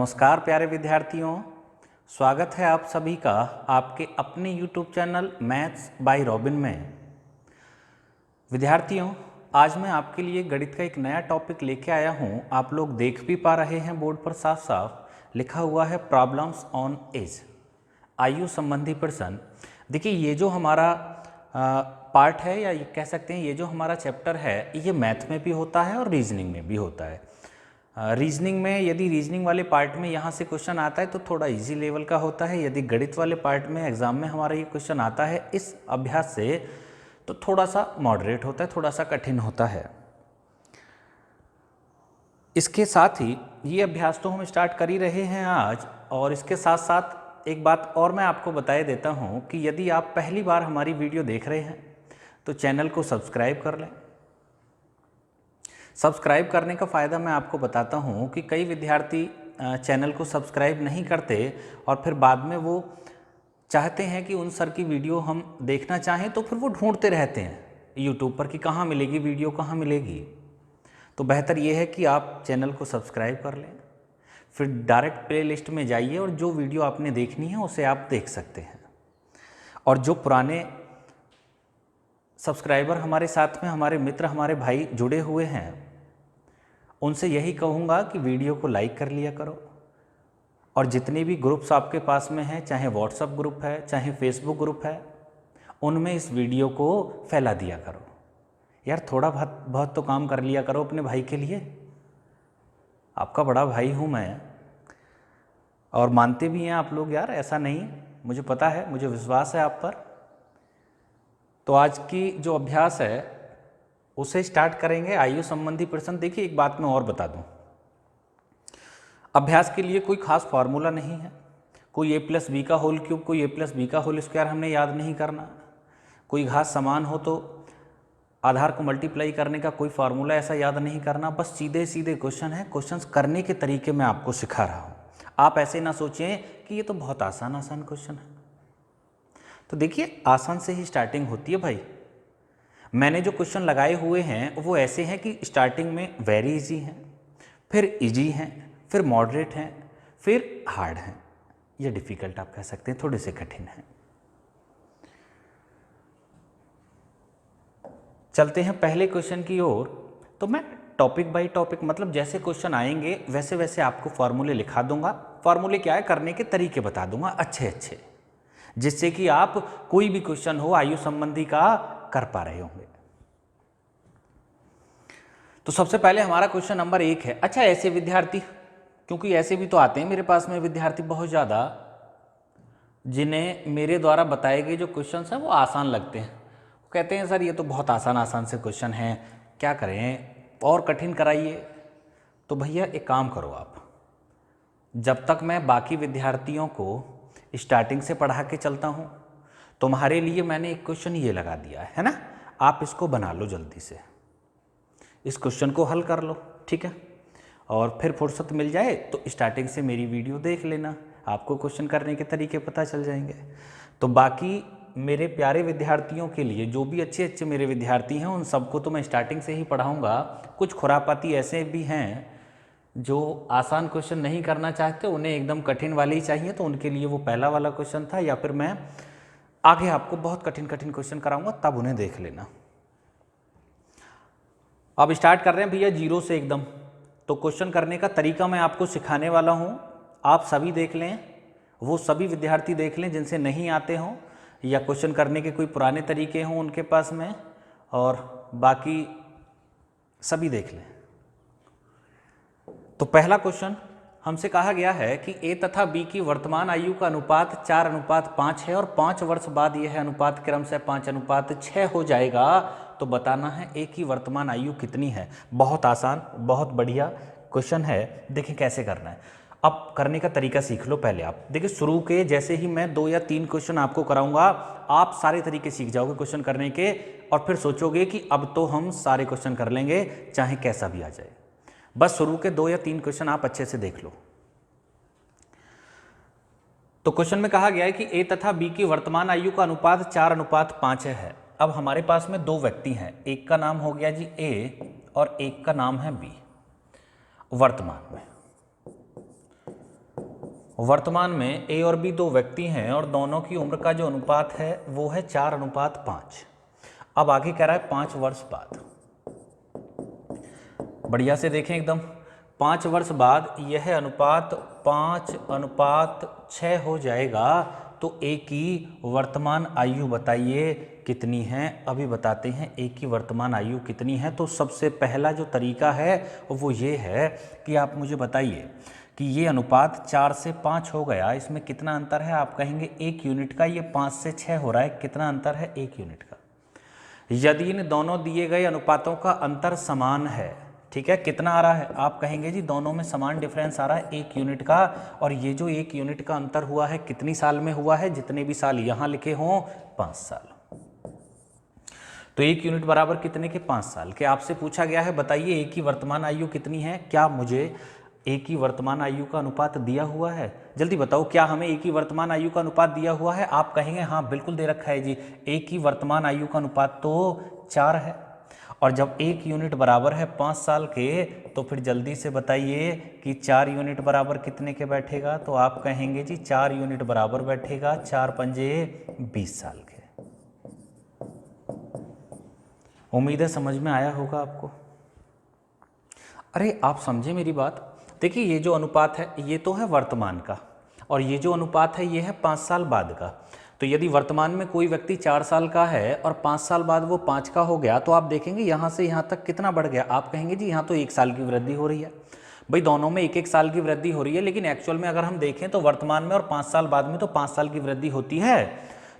नमस्कार प्यारे विद्यार्थियों, स्वागत है आप सभी का आपके अपने YouTube channel maths by robin में। विद्यार्थियों, आज मैं आपके लिए गणित का एक नया टॉपिक लेके आया हूँ। आप लोग देख भी पा रहे हैं बोर्ड पर साफ साफ लिखा हुआ है प्रॉब्लम्स ऑन एज, आयु संबंधी प्रश्न। देखिए, ये जो हमारा पार्ट है या ये कह सकते हैं ये जो हमारा चैप्टर है ये मैथ में भी होता है और रीजनिंग में भी होता है। रीजनिंग में यदि रीजनिंग वाले पार्ट में यहाँ से क्वेश्चन आता है तो थोड़ा इजी लेवल का होता है। यदि गणित वाले पार्ट में एग्जाम में हमारा ये क्वेश्चन आता है इस अभ्यास से तो थोड़ा सा मॉडरेट होता है, थोड़ा सा कठिन होता है। इसके साथ ही ये अभ्यास तो हम स्टार्ट कर ही रहे हैं आज, और इसके साथ साथ एक बात और मैं आपको बताए देता हूँ कि यदि आप पहली बार हमारी वीडियो देख रहे हैं तो चैनल को सब्सक्राइब कर लें। सब्सक्राइब करने का फ़ायदा मैं आपको बताता हूँ कि कई विद्यार्थी चैनल को सब्सक्राइब नहीं करते और फिर बाद में वो चाहते हैं कि उन सर की वीडियो हम देखना चाहें तो फिर वो ढूंढते रहते हैं यूट्यूब पर कि कहाँ मिलेगी वीडियो, कहाँ मिलेगी। तो बेहतर ये है कि आप चैनल को सब्सक्राइब कर लें, फिर डायरेक्ट प्ले लिस्ट में जाइए और जो वीडियो आपने देखनी है उसे आप देख सकते हैं। और जो पुराने सब्सक्राइबर हमारे साथ में, हमारे मित्र, हमारे भाई जुड़े हुए हैं, उनसे यही कहूँगा कि वीडियो को लाइक कर लिया करो और जितने भी ग्रुप्स आपके पास में हैं, चाहे व्हाट्सएप ग्रुप है चाहे फेसबुक ग्रुप है, उनमें इस वीडियो को फैला दिया करो। यार थोड़ा बहुत तो काम कर लिया करो अपने भाई के लिए। आपका बड़ा भाई हूँ मैं और मानते भी हैं आप लोग यार, ऐसा नहीं, मुझे पता है, मुझे विश्वास है आप पर। तो आज की जो अभ्यास है उसे स्टार्ट करेंगे, आयु संबंधी प्रश्न। देखिए, एक बात मैं और बता दूं, अभ्यास के लिए कोई खास फार्मूला नहीं है। कोई a+b का होल क्यूब, कोई a+b का होल स्क्वायर हमने याद नहीं करना। कोई घात समान हो तो आधार को मल्टीप्लाई करने का कोई फार्मूला ऐसा याद नहीं करना। बस सीधे सीधे क्वेश्चन है, क्वेश्चंस करने के तरीके मैं आपको सिखा रहा हूँ। आप ऐसे ना सोचें कि ये तो बहुत आसान क्वेश्चन है। तो देखिए, आसान से ही स्टार्टिंग होती है भाई। मैंने जो क्वेश्चन लगाए हुए हैं वो ऐसे हैं कि स्टार्टिंग में वेरी इजी हैं, फिर इजी हैं, फिर मॉडरेट हैं, फिर हार्ड हैं, या डिफ़िकल्ट आप कह सकते हैं, थोड़े से कठिन हैं। चलते हैं पहले क्वेश्चन की ओर। तो मैं टॉपिक बाय टॉपिक, मतलब जैसे क्वेश्चन आएंगे वैसे वैसे आपको फॉर्मूले लिखा दूंगा। फॉर्मूले क्या है, करने के तरीके बता दूंगा अच्छे अच्छे, जिससे कि आप कोई भी क्वेश्चन हो आयु संबंधी का कर पा रहे होंगे। तो सबसे पहले हमारा क्वेश्चन नंबर 1 है। अच्छा, ऐसे विद्यार्थी, क्योंकि ऐसे भी तो आते हैं मेरे पास में विद्यार्थी बहुत ज़्यादा, जिन्हें मेरे द्वारा बताए गए जो क्वेश्चन हैं वो आसान लगते हैं। वो कहते हैं सर ये तो बहुत आसान से क्वेश्चन हैं, क्या करें और कठिन कराइए। तो भैया एक काम करो आप, जब तक मैं बाकी विद्यार्थियों को स्टार्टिंग से पढ़ा के चलता हूँ, तुम्हारे लिए मैंने एक क्वेश्चन ये लगा दिया है ना, आप इसको बना लो जल्दी से, इस क्वेश्चन को हल कर लो, ठीक है। और फिर फुर्सत मिल जाए तो स्टार्टिंग से मेरी वीडियो देख लेना, आपको क्वेश्चन करने के तरीके पता चल जाएंगे। तो बाकी मेरे प्यारे विद्यार्थियों के लिए, जो भी अच्छे अच्छे मेरे विद्यार्थी हैं, उन सबको तो मैं स्टार्टिंग से ही पढ़ाऊँगा। कुछ खुरापाती ऐसे भी हैं जो आसान क्वेश्चन नहीं करना चाहते, उन्हें एकदम कठिन वाले ही चाहिए, तो उनके लिए वो पहला वाला क्वेश्चन था, या फिर मैं आगे आपको बहुत कठिन क्वेश्चन कराऊंगा, तब उन्हें देख लेना। अब स्टार्ट कर रहे हैं भैया जीरो से एकदम। तो क्वेश्चन करने का तरीका मैं आपको सिखाने वाला हूं, आप सभी देख लें, वो सभी विद्यार्थी देख लें जिनसे नहीं आते हों या क्वेश्चन करने के कोई पुराने तरीके हों उनके पास में, और बाकी सभी देख लें। तो पहला क्वेश्चन हमसे कहा गया है कि ए तथा बी की वर्तमान आयु का अनुपात 4:5 है और 5 वर्ष बाद यह अनुपात क्रम से 5:6 हो जाएगा। तो बताना है ए की वर्तमान आयु कितनी है। बहुत आसान, बहुत बढ़िया क्वेश्चन है। देखिए कैसे करना है, अब करने का तरीका सीख लो पहले आप। देखिए, शुरू के जैसे ही मैं 2 या 3 क्वेश्चन आपको कराऊंगा, आप सारे तरीके सीख जाओगे क्वेश्चन करने के, और फिर सोचोगे कि अब तो हम सारे क्वेश्चन कर लेंगे चाहे कैसा भी आ जाए। बस शुरू के 2 या 3 क्वेश्चन आप अच्छे से देख लो। तो क्वेश्चन में कहा गया है कि ए तथा बी की वर्तमान आयु का अनुपात 4:5 है। अब हमारे पास में 2 व्यक्ति हैं, एक का नाम हो गया जी ए और एक का नाम है बी। वर्तमान में वर्तमान में ए और बी दो व्यक्ति हैं और दोनों की उम्र का जो अनुपात है वो है 4:5। अब आगे कह रहा है 5 वर्ष बाद। बढ़िया से देखें एकदम, 5 वर्ष बाद यह अनुपात 5:6 हो जाएगा। तो ए की वर्तमान आयु बताइए कितनी है। अभी बताते हैं ए की वर्तमान आयु कितनी है। तो सबसे पहला जो तरीका है वो ये है कि आप मुझे बताइए कि ये अनुपात 4 से 5 हो गया, इसमें कितना अंतर है। आप कहेंगे 1 यूनिट का। ये 5 से 6 हो रहा है, कितना अंतर है, 1 यूनिट का। यदि इन दोनों दिए गए अनुपातों का अंतर समान है, ठीक है, कितना आ रहा है, आप कहेंगे जी दोनों में समान डिफरेंस आ रहा है 1 यूनिट का। और ये जो 1 यूनिट का अंतर हुआ है कितनी साल में हुआ है, जितने भी साल यहाँ लिखे हों 5 साल। तो 1 यूनिट बराबर कितने के, 5 साल के। आपसे पूछा गया है बताइए ए की वर्तमान आयु कितनी है। क्या मुझे ए की वर्तमान आयु का अनुपात दिया हुआ है, जल्दी बताओ, क्या हमें ए की वर्तमान आयु का अनुपात दिया हुआ है। आप कहेंगे हाँ बिल्कुल दे रखा है जी, ए की वर्तमान आयु का अनुपात तो 4 है। और जब 1 यूनिट बराबर है 5 साल के, तो फिर जल्दी से बताइए कि 4 यूनिट बराबर कितने के बैठेगा। तो आप कहेंगे जी 4 यूनिट बराबर बैठेगा 4 पंजे 20 साल के। उम्मीद है समझ में आया होगा आपको। अरे आप समझे मेरी बात। देखिए ये जो अनुपात है ये तो है वर्तमान का, और ये जो अनुपात है ये है 5 साल बाद का। तो यदि वर्तमान में कोई व्यक्ति 4 साल का है और 5 साल बाद वो 5 का हो गया, तो आप देखेंगे यहाँ से यहाँ तक कितना बढ़ गया। आप कहेंगे जी यहाँ तो 1 साल की वृद्धि हो रही है। भाई दोनों में 1-1 साल की वृद्धि हो रही है, लेकिन एक्चुअल में अगर हम देखें तो वर्तमान में और 5 साल बाद में तो 5 साल की वृद्धि होती है।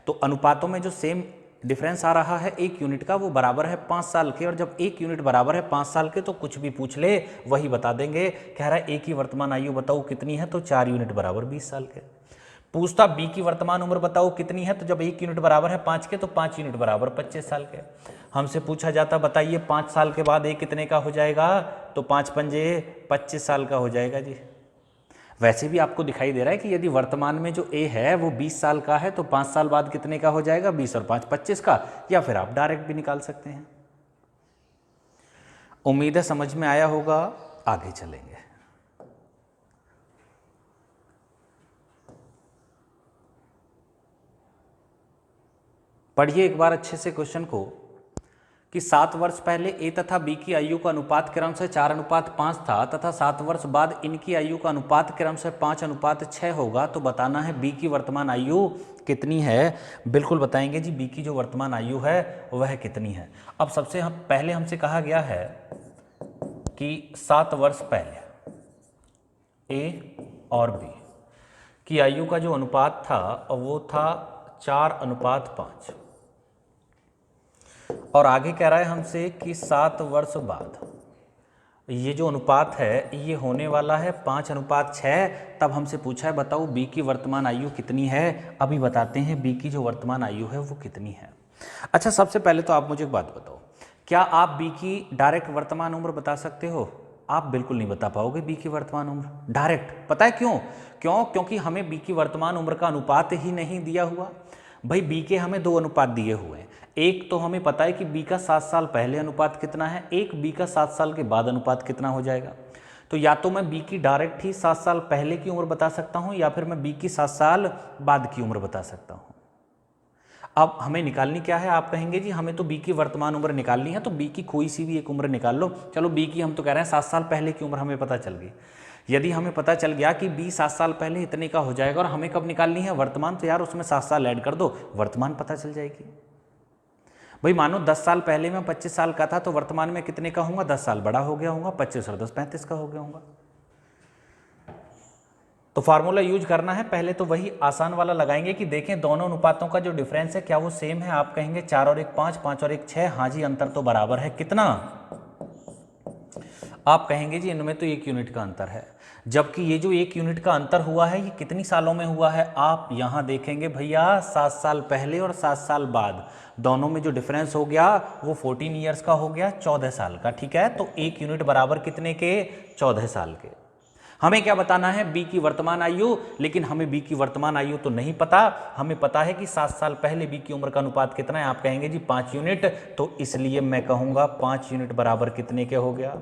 तो अनुपातों में जो सेम डिफरेंस आ रहा है 1 यूनिट का, वो बराबर है 5 साल के। और जब 1 यूनिट बराबर है 5 साल के तो कुछ भी पूछ ले वही बता देंगे। कह रहा है ए की वर्तमान आयु बताओ कितनी है, तो 4 यूनिट बराबर 20 साल के। पूछता बी की वर्तमान उम्र बताओ कितनी है, तो जब 1 यूनिट बराबर है 5 के तो 5 यूनिट बराबर 25 साल के। हमसे पूछा जाता बताइए 5 साल के बाद ए कितने का हो जाएगा, तो 5 पंजे 25 साल का हो जाएगा जी। वैसे भी आपको दिखाई दे रहा है कि यदि वर्तमान में जो ए है वो 20 साल का है तो 5 साल बाद कितने का हो जाएगा, 20 और 5 25 का। या फिर आप डायरेक्ट भी निकाल सकते हैं। उम्मीद है समझ में आया होगा। आगे चलेंगे। पढ़िए एक बार अच्छे से क्वेश्चन को कि 7 वर्ष पहले ए तथा बी की आयु का अनुपात क्रम से 4:5 था तथा 7 वर्ष बाद इनकी आयु का अनुपात क्रम से 5:6 होगा। तो बताना है बी की वर्तमान आयु कितनी है। बिल्कुल बताएंगे जी, बी की जो वर्तमान आयु है वह कितनी है। अब सबसे पहले हमसे कहा गया है कि 7 वर्ष पहले ए और बी की आयु का जो अनुपात था वो था 4:5। और आगे कह रहा है हमसे कि 7 वर्ष बाद ये जो अनुपात है ये होने वाला है 5:6। तब हमसे पूछा है बताओ बी की वर्तमान आयु कितनी है। अभी बताते हैं बी की जो वर्तमान आयु है वो कितनी है। अच्छा सबसे पहले तो आप मुझे एक बात बताओ, क्या आप बी की डायरेक्ट वर्तमान उम्र बता सकते हो। आप बिल्कुल नहीं बता पाओगे बी की वर्तमान उम्र डायरेक्ट। पता है क्यों? क्योंकि हमें बी की वर्तमान उम्र का अनुपात ही नहीं दिया हुआ। भाई बी के हमें 2 अनुपात दिए हुए हैं। एक तो हमें पता है कि बी का 7 साल पहले अनुपात कितना है, एक बी का 7 साल के बाद अनुपात कितना हो जाएगा। तो या तो मैं बी की डायरेक्ट ही 7 साल पहले की उम्र बता सकता हूं, या फिर मैं बी की 7 साल बाद की उम्र बता सकता हूं। अब हमें निकालनी क्या है। आप कहेंगे जी हमें तो बी की वर्तमान उम्र निकालनी है, तो बी की कोई सी भी एक उम्र निकाल लो। चलो बी की हम तो कह रहे हैं 7 साल पहले की उम्र हमें पता चल गई। यदि हमें पता चल गया कि बी 7 साल पहले इतने का हो जाएगा और हमें कब निकालनी है, वर्तमान, तो यार उसमें 7 साल ऐड कर दो, वर्तमान पता चल जाएगी। भाई मानो 10 साल पहले मैं 25 साल का था तो वर्तमान में कितने का होऊंगा, 10 साल बड़ा हो गया होऊंगा, 25 और 10 35 का हो गया होऊंगा। तो फार्मूला यूज करना है। पहले तो वही आसान वाला लगाएंगे कि देखें दोनों अनुपातों का जो डिफरेंस है क्या वो सेम है। आप कहेंगे 4 और 1 5, 5 और 1 6। हाँ जी अंतर तो बराबर है। कितना? आप कहेंगे जी इनमें तो 1 यूनिट का अंतर है। जबकि ये जो 1 यूनिट का अंतर हुआ है ये कितनी सालों में हुआ है। आप यहाँ देखेंगे भैया 7 साल पहले और 7 साल बाद दोनों में जो डिफरेंस हो गया वो 14 ईयर्स का हो गया, 14 साल का। ठीक है, तो 1 यूनिट बराबर कितने के, 14 साल के। हमें क्या बताना है, बी की वर्तमान आयु, लेकिन हमें बी की वर्तमान आयु तो नहीं पता। हमें पता है कि 7 साल पहले बी की उम्र का अनुपात कितना है। आप कहेंगे जी 5 यूनिट, तो इसलिए मैं कहूँगा 5 यूनिट बराबर कितने के हो गया।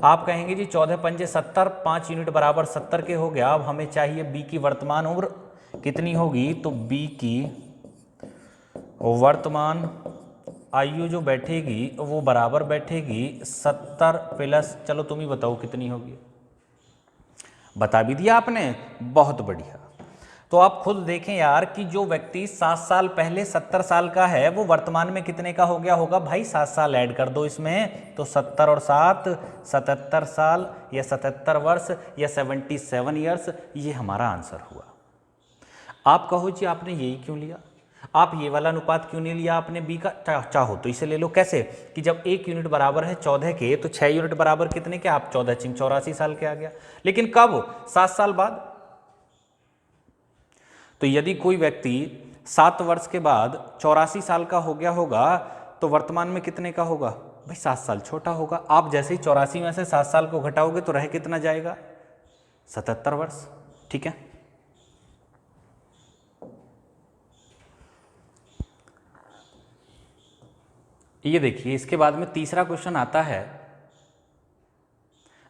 आप कहेंगे जी 14 पंजे 70, 5 यूनिट बराबर 70 के हो गया। अब हमें चाहिए बी की वर्तमान उम्र कितनी होगी, तो बी की वर्तमान आयु जो बैठेगी वो बराबर बैठेगी 70 प्लस, चलो तुम ही बताओ कितनी होगी। बता भी दिया आपने, बहुत बढ़िया। तो आप खुद देखें यार कि जो व्यक्ति 7 साल पहले 70 साल का है वो वर्तमान में कितने का हो गया होगा। भाई 7 साल ऐड कर दो इसमें, तो 70 और 7 77 साल या 77 वर्ष या 77 ईयर्स, ये हमारा आंसर हुआ। आप कहो जी आपने यही क्यों लिया, आप ये वाला अनुपात क्यों नहीं लिया आपने बी का। चाहो तो इसे ले लो, कैसे कि जब 1 यूनिट बराबर है 14 के, तो 6 यूनिट बराबर कितने के, आप 14 चिंग 84 साल के आ गया। लेकिन कब, 7 साल बाद। तो यदि कोई व्यक्ति 7 वर्ष के बाद 84 साल का हो गया होगा, तो वर्तमान में कितने का होगा, भाई 7 साल छोटा होगा। आप जैसे ही 84 में से 7 साल को घटाओगे तो रह कितना जाएगा, 77 वर्ष। ठीक है, ये देखिए इसके बाद में तीसरा क्वेश्चन आता है।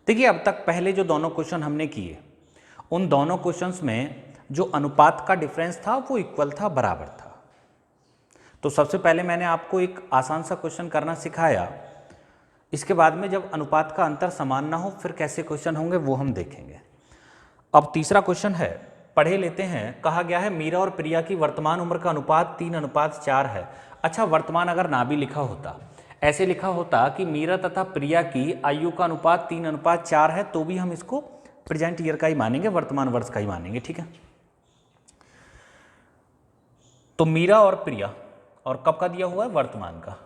देखिए अब तक पहले जो दोनों क्वेश्चन हमने किए, उन दोनों क्वेश्चंस में जो अनुपात का डिफरेंस था वो इक्वल था, बराबर था। तो सबसे पहले मैंने आपको एक आसान सा क्वेश्चन करना सिखाया। इसके बाद में जब अनुपात का अंतर समान ना हो फिर कैसे क्वेश्चन होंगे वो हम देखेंगे। अब तीसरा क्वेश्चन है, पढ़े लेते हैं। कहा गया है मीरा और प्रिया की वर्तमान उम्र का अनुपात 3:4 है। अच्छा, वर्तमान अगर ना भी लिखा होता, ऐसे लिखा होता कि मीरा तथा प्रिया की आयु का अनुपात 3:4 है, तो भी हम इसको प्रेजेंट ईयर का ही मानेंगे, वर्तमान वर्ष का ही मानेंगे। ठीक है, तो मीरा और प्रिया, और कब का दिया हुआ है, वर्तमान का।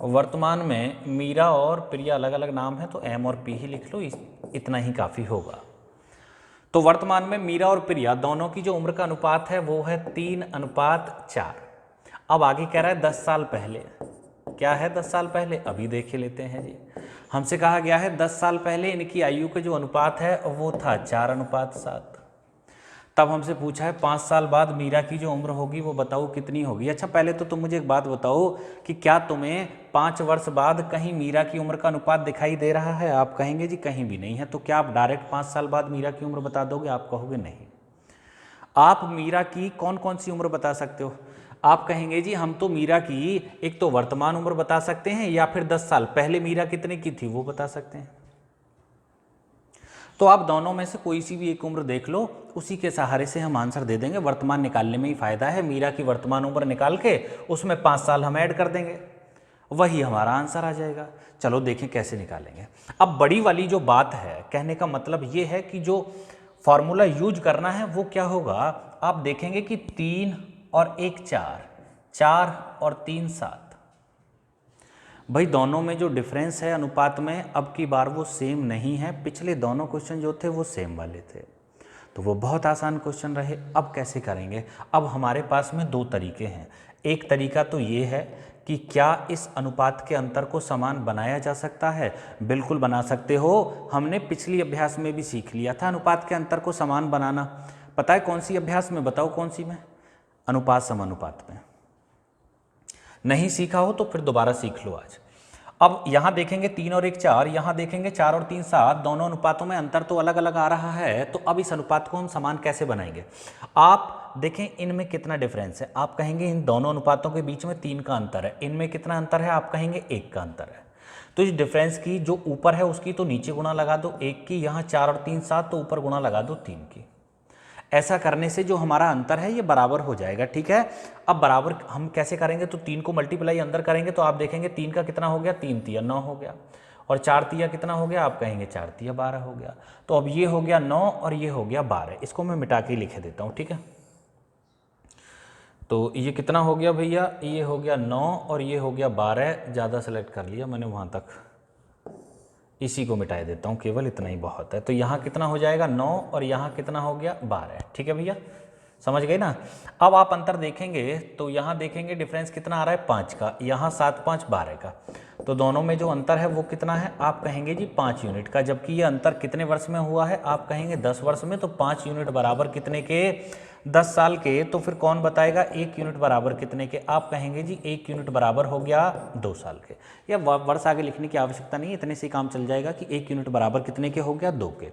वर्तमान में मीरा और प्रिया अलग अलग नाम है, तो एम और पी ही लिख लो, इतना ही काफ़ी होगा। तो वर्तमान में मीरा और प्रिया दोनों की जो उम्र का अनुपात है वो है 3:4। अब आगे कह रहा है 10 साल पहले, क्या है 10 साल पहले, अभी देख लेते हैं जी। हमसे कहा गया है 10 साल पहले इनकी आयु के जो अनुपात है वो था 4:7। तब हमसे पूछा है 5 साल बाद मीरा की जो उम्र होगी वो बताओ कितनी होगी। अच्छा, पहले तो तुम मुझे एक बात बताओ कि क्या तुम्हें 5 वर्ष बाद कहीं मीरा की उम्र का अनुपात दिखाई दे रहा है। आप कहेंगे जी कहीं भी नहीं है। तो क्या आप डायरेक्ट 5 साल बाद मीरा की उम्र बता दोगे, आप कहोगे नहीं। आप मीरा की कौन कौन सी उम्र बता सकते हो। आप कहेंगे जी हम तो मीरा की एक तो वर्तमान उम्र बता सकते हैं, या फिर 10 साल पहले मीरा कितने की थी वो बता सकते हैं। तो आप दोनों में से कोई सी भी एक उम्र देख लो, उसी के सहारे से हम आंसर दे देंगे। वर्तमान निकालने में ही फायदा है। मीरा की वर्तमान उम्र निकाल के उसमें 5 साल हम ऐड कर देंगे, वही हमारा आंसर आ जाएगा। चलो देखें कैसे निकालेंगे। अब बड़ी वाली जो बात है, कहने का मतलब ये है कि जो फॉर्मूला यूज करना है वो क्या होगा। आप देखेंगे कि 3 और 1 4, 4 और 3 7। भाई दोनों में जो डिफरेंस है अनुपात में, अब की बार वो सेम नहीं है। पिछले दोनों क्वेश्चन जो थे वो सेम वाले थे, तो वो बहुत आसान क्वेश्चन रहे। अब कैसे करेंगे। अब हमारे पास में 2 तरीके हैं। एक तरीका तो ये है कि क्या इस अनुपात के अंतर को समान बनाया जा सकता है। बिल्कुल बना सकते हो, हमने पिछली अभ्यास में भी सीख लिया था अनुपात के अंतर को समान बनाना। पता है कौन सी अभ्यास में, बताओ कौन सी में, अनुपात समानुपात में। नहीं सीखा हो तो फिर दोबारा सीख लो आज। अब यहाँ देखेंगे 3 और 1 4, यहाँ देखेंगे 4 और 3 7। दोनों अनुपातों में अंतर तो अलग अलग आ रहा है, तो अब इस अनुपात को हम समान कैसे बनाएंगे। आप देखें इनमें कितना डिफरेंस है। आप कहेंगे इन दोनों अनुपातों के बीच में 3 का अंतर है। इनमें कितना अंतर है, आप कहेंगे 1 का अंतर है। तो इस डिफरेंस की जो ऊपर है उसकी तो नीचे गुणा लगा दो 1 की, यहाँ 4 और 3 7 तो ऊपर गुणा लगा दो 3 की। ऐसा करने से जो हमारा अंतर है ये बराबर हो जाएगा। ठीक है, अब बराबर हम कैसे करेंगे, तो 3 को मल्टीप्लाई अंदर करेंगे तो आप देखेंगे 3 का कितना हो गया, 3 तिया 9 हो गया, और 4 तिया कितना हो गया, आप कहेंगे 4 तिया 12 हो गया। तो अब ये हो गया 9 और ये हो गया 12। इसको मैं मिटा के लिख देता हूँ। ठीक है, तो ये कितना हो गया भैया, ये हो गया 9 और ये हो गया 12। ज़्यादा सेलेक्ट कर लिया मैंने वहाँ तक, इसी को मिटा देता हूँ, केवल इतना ही बहुत है। तो यहाँ कितना हो जाएगा 9 और यहाँ कितना हो गया 12। ठीक है भैया, समझ गए ना। अब आप अंतर देखेंगे तो यहाँ देखेंगे डिफरेंस कितना आ रहा है 5 का, यहाँ 7 5 12 का। तो दोनों में जो अंतर है वो कितना है, आप कहेंगे जी 5 यूनिट का। जबकि ये अंतर कितने वर्ष में हुआ है, आप कहेंगे 10 वर्ष में। तो 5 यूनिट बराबर कितने के, 10 साल के। तो फिर कौन बताएगा 1 यूनिट बराबर कितने के, आप कहेंगे जी 1 यूनिट बराबर हो गया 2 साल के। या वर्ष आगे लिखने की आवश्यकता नहीं है, इतने से काम चल जाएगा कि 1 यूनिट बराबर कितने के हो गया, 2 के।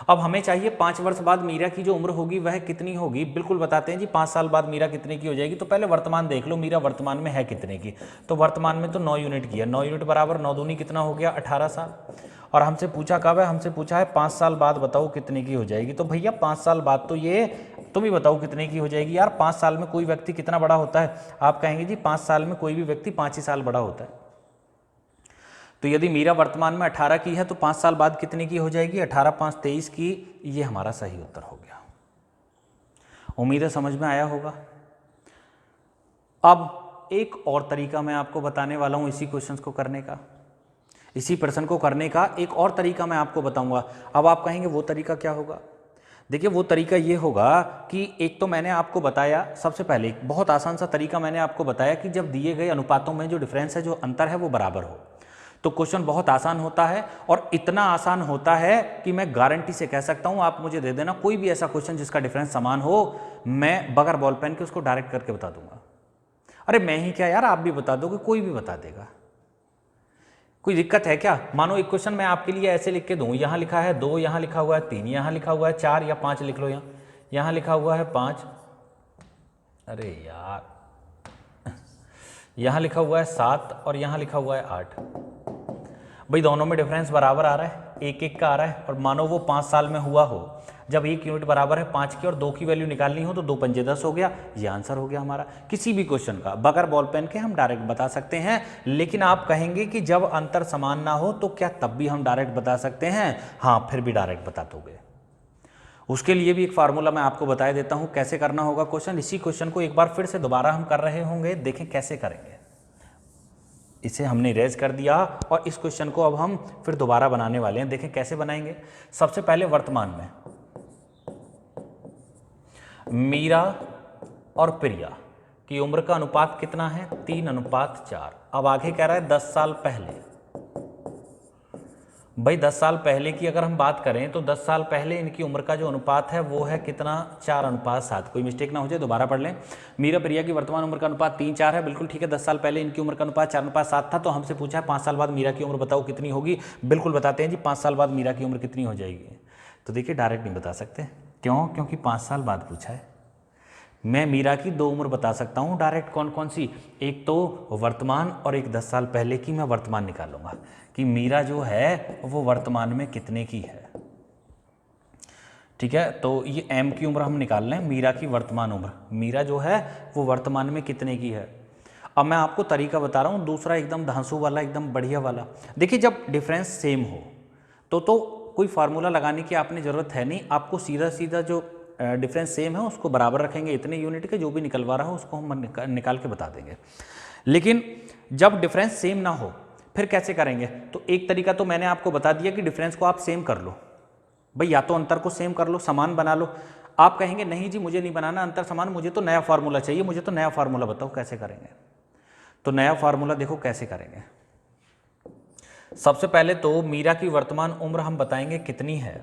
अब हमें चाहिए 5 वर्ष बाद मीरा की जो उम्र होगी वह कितनी होगी। बिल्कुल बताते हैं जी, 5 साल बाद मीरा कितने की हो जाएगी। तो पहले वर्तमान देख लो, मीरा वर्तमान में है कितने की। तो वर्तमान में तो 9 यूनिट की है। 9 यूनिट बराबर 9 दूनी कितना हो गया, 18 साल। और हमसे पूछा कब है, हमसे पूछा है 5 साल बाद बताओ कितने की हो जाएगी। तो भैया 5 साल बाद तो ये तुम ही बताओ कितने की हो जाएगी। यार 5 साल में कोई व्यक्ति कितना बड़ा होता है, आप कहेंगे जी 5 साल में कोई भी व्यक्ति 5 ही साल बड़ा होता है। तो यदि मीरा वर्तमान में 18 की है तो 5 साल बाद कितने की हो जाएगी, 18 5 23 की। ये हमारा सही उत्तर हो गया। उम्मीद है समझ में आया होगा। अब एक और तरीका मैं आपको बताने वाला हूं इसी क्वेश्चंस को करने का, इसी प्रश्न को करने का एक और तरीका मैं आपको बताऊंगा। अब आप कहेंगे वो तरीका क्या होगा। देखिए वो तरीका ये होगा कि एक तो मैंने आपको बताया, सबसे पहले एक बहुत आसान सा तरीका मैंने आपको बताया कि जब दिए गए अनुपातों में जो डिफरेंस है, जो अंतर है, वो बराबर हो तो क्वेश्चन बहुत आसान होता है। और इतना आसान होता है कि मैं गारंटी से कह सकता हूं, आप मुझे दे देना कोई भी ऐसा क्वेश्चन जिसका डिफरेंस समान हो, मैं बगैर बॉल पेन के उसको डायरेक्ट करके बता दूंगा। अरे मैं ही क्या यार, आप भी बता दोगे, कोई भी बता देगा। कोई दिक्कत है क्या। मानो एक क्वेश्चन मैं आपके लिए ऐसे लिख के दूं, यहां लिखा है 2, यहां लिखा हुआ है 3, यहां लिखा हुआ है 4 या 5 लिख लो, यहां लिखा हुआ है 5, अरे यार यहां लिखा हुआ है 7 और यहां लिखा हुआ है 8। भाई दोनों में डिफरेंस बराबर आ रहा है, 1 1 का आ रहा है। और मानो वो 5 साल में हुआ हो, जब 1 यूनिट बराबर है 5 की और 2 की वैल्यू निकालनी हो तो 2 पंजे 10 हो गया। ये आंसर हो गया हमारा। किसी भी क्वेश्चन का बगैर बॉल पेन के हम डायरेक्ट बता सकते हैं। लेकिन आप कहेंगे कि जब अंतर समान ना हो तो क्या तब भी हम डायरेक्ट बता सकते हैं। हाँ, फिर भी डायरेक्ट बता दोगे। उसके लिए भी एक फार्मूला मैं आपको बता देता हूं कैसे करना होगा क्वेश्चन। इसी क्वेश्चन को एक बार फिर से दोबारा हम कर रहे होंगे, देखें कैसे करेंगे। इसे हमने इरेज कर दिया और इस क्वेश्चन को अब हम फिर दोबारा बनाने वाले हैं। देखें कैसे बनाएंगे। सबसे पहले वर्तमान में मीरा और प्रिया की उम्र का अनुपात कितना है, 3:4। अब आगे कह रहा है 10 साल पहले। भाई 10 साल पहले की अगर हम बात करें तो 10 साल पहले इनकी उम्र का जो अनुपात है वो है कितना, 4:7। कोई मिस्टेक ना हो जाए, दोबारा पढ़ लें। मीरा प्रिया की वर्तमान उम्र का अनुपात 3:4 है, बिल्कुल ठीक है। 10 साल पहले इनकी उम्र का अनुपात 4:7 था। तो हमसे पूछा है 5 साल बाद मीरा की उम्र बताओ कितनी होगी। बिल्कुल बताते हैं जी, 5 साल बाद मीरा की उम्र कितनी हो जाएगी। तो देखिए डायरेक्ट नहीं बता सकते, क्यों, क्योंकि 5 साल बाद पूछा है। मैं मीरा की 2 उम्र बता सकता हूँ डायरेक्ट। कौन कौन सी, एक तो वर्तमान और एक 10 साल पहले की। मैं वर्तमान निकालूंगा कि मीरा जो है वो वर्तमान में कितने की है। ठीक है, तो ये एम की उम्र हम निकाल लें, मीरा की वर्तमान उम्र, मीरा जो है वो वर्तमान में कितने की है। अब मैं आपको तरीका बता रहा हूँ दूसरा, एकदम धांसू वाला, एकदम बढ़िया वाला। देखिए जब डिफरेंस सेम हो तो कोई फार्मूला लगाने की आपने ज़रूरत है नहीं। आपको सीधा सीधा जो डिफरेंस सेम है उसको बराबर रखेंगे, इतने यूनिट के, जो भी निकलवा रहा हो उसको हम निकाल के बता देंगे। लेकिन जब डिफरेंस सेम ना हो फिर कैसे करेंगे। तो एक तरीका तो मैंने आपको बता दिया कि डिफरेंस को आप सेम कर लो। भाई या तो अंतर को सेम कर लो, समान बना लो। आप कहेंगे नहीं जी मुझे नहीं बनाना अंतर समान, मुझे तो नया फार्मूला चाहिए। मुझे तो नया फार्मूला बताओ कैसे करेंगे। तो नया फार्मूला देखो कैसे करेंगे। सबसे पहले तो मीरा की वर्तमान उम्र हम बताएंगे कितनी है।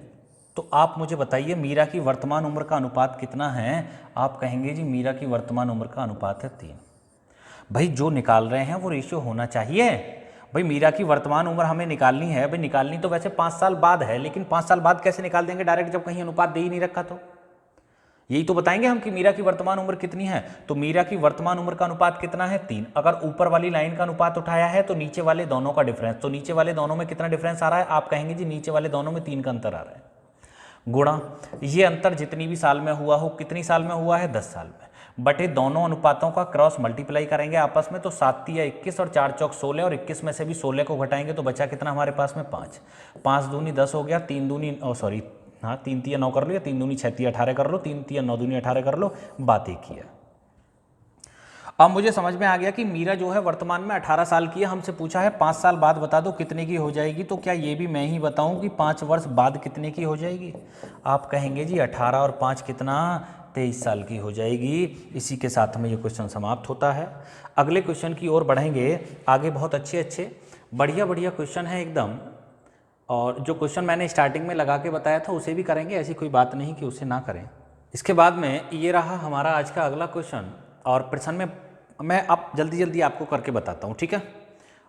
तो आप मुझे बताइए मीरा की वर्तमान उम्र का अनुपात कितना है। आप कहेंगे जी मीरा की वर्तमान उम्र का अनुपात है 3। भाई जो निकाल रहे हैं वो रेशियो होना चाहिए। भाई मीरा की वर्तमान उम्र हमें निकालनी है। भाई निकालनी तो वैसे 5 साल बाद है, लेकिन 5 साल बाद कैसे निकाल देंगे डायरेक्ट, जब कहीं अनुपात दे ही नहीं रखा। तो यही तो बताएंगे हम कि मीरा की वर्तमान उम्र कितनी है। तो मीरा की वर्तमान उम्र का अनुपात कितना है, 3। अगर ऊपर वाली लाइन का अनुपात उठाया है तो नीचे वाले दोनों का डिफरेंस, तो नीचे वाले दोनों में कितना डिफरेंस आ रहा है। आप कहेंगे जी नीचे वाले दोनों में 3 का अंतर आ रहा है, गुणा ये अंतर जितनी भी साल में हुआ हो, कितनी साल में हुआ है, 10 साल में, बटे दोनों अनुपातों का क्रॉस मल्टीप्लाई करेंगे आपस में। तो 7 या 21 और 4 चौक 16, और 21 में से भी 16 को घटाएंगे तो बचा कितना हमारे पास में 5। 5 दूनी 10 हो गया, 3 दूनी 3 तिया 9 कर लो, या 3 दूनी 6 तिया 18 कर लो, 3 तिया 9 दूनी 18 कर लो, बात एक ही है। अब मुझे समझ में आ गया कि मीरा जो है वर्तमान में 18 साल की है। हमसे पूछा है 5 साल बाद बता दो कितने की हो जाएगी। तो क्या ये भी मैं ही बताऊं कि 5 वर्ष बाद कितने की हो जाएगी। आप कहेंगे जी 18 और 5 कितना, 23 साल की हो जाएगी। इसी के साथ में ये क्वेश्चन समाप्त होता है। अगले क्वेश्चन की ओर बढ़ेंगे। आगे बहुत अच्छे अच्छे बढ़िया बढ़िया क्वेश्चन है एकदम। और जो क्वेश्चन मैंने स्टार्टिंग में लगा के बताया था उसे भी करेंगे, ऐसी कोई बात नहीं कि उसे ना करें। इसके बाद में ये रहा हमारा आज का अगला क्वेश्चन, और प्रश्न में मैं अब जल्दी जल्दी आपको करके बताता हूँ, ठीक है।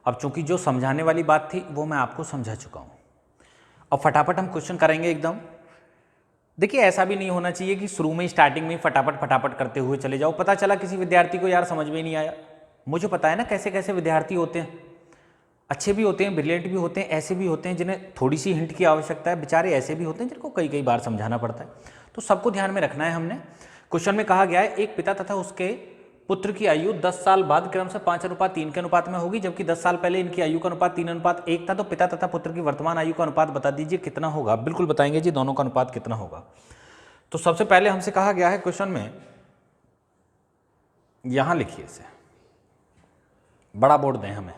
अब चूंकि जो समझाने वाली बात थी वो मैं आपको समझा चुका हूँ, अब फटाफट हम क्वेश्चन करेंगे एकदम। देखिए ऐसा भी नहीं होना चाहिए कि शुरू में स्टार्टिंग में फटाफट फटाफट करते हुए चले जाओ, पता चला किसी विद्यार्थी को यार समझ में ही नहीं आया। मुझे पता है ना कैसे कैसे विद्यार्थी होते हैं, अच्छे भी होते हैं, ब्रिलियंट भी होते हैं, ऐसे भी होते हैं जिन्हें थोड़ी सी हिंट की आवश्यकता है, बेचारे ऐसे भी होते हैं जिनको कई कई बार समझाना पड़ता है। तो सबको ध्यान में रखना है हमने। क्वेश्चन में कहा गया है एक पिता तथा उसके पुत्र की आयु 10 साल बाद क्रम से 5:3 के अनुपात में होगी, जबकि 10 साल पहले इनकी आयु का अनुपात 3:1 था। तो पिता तथा पुत्र की वर्तमान आयु का अनुपात बता दीजिए कितना होगा। बिल्कुल बताएंगे जी, दोनों का अनुपात कितना होगा। तो सबसे पहले हमसे कहा गया है क्वेश्चन में, यहां लिखिए इसे, बड़ा बोर्ड दें हमें,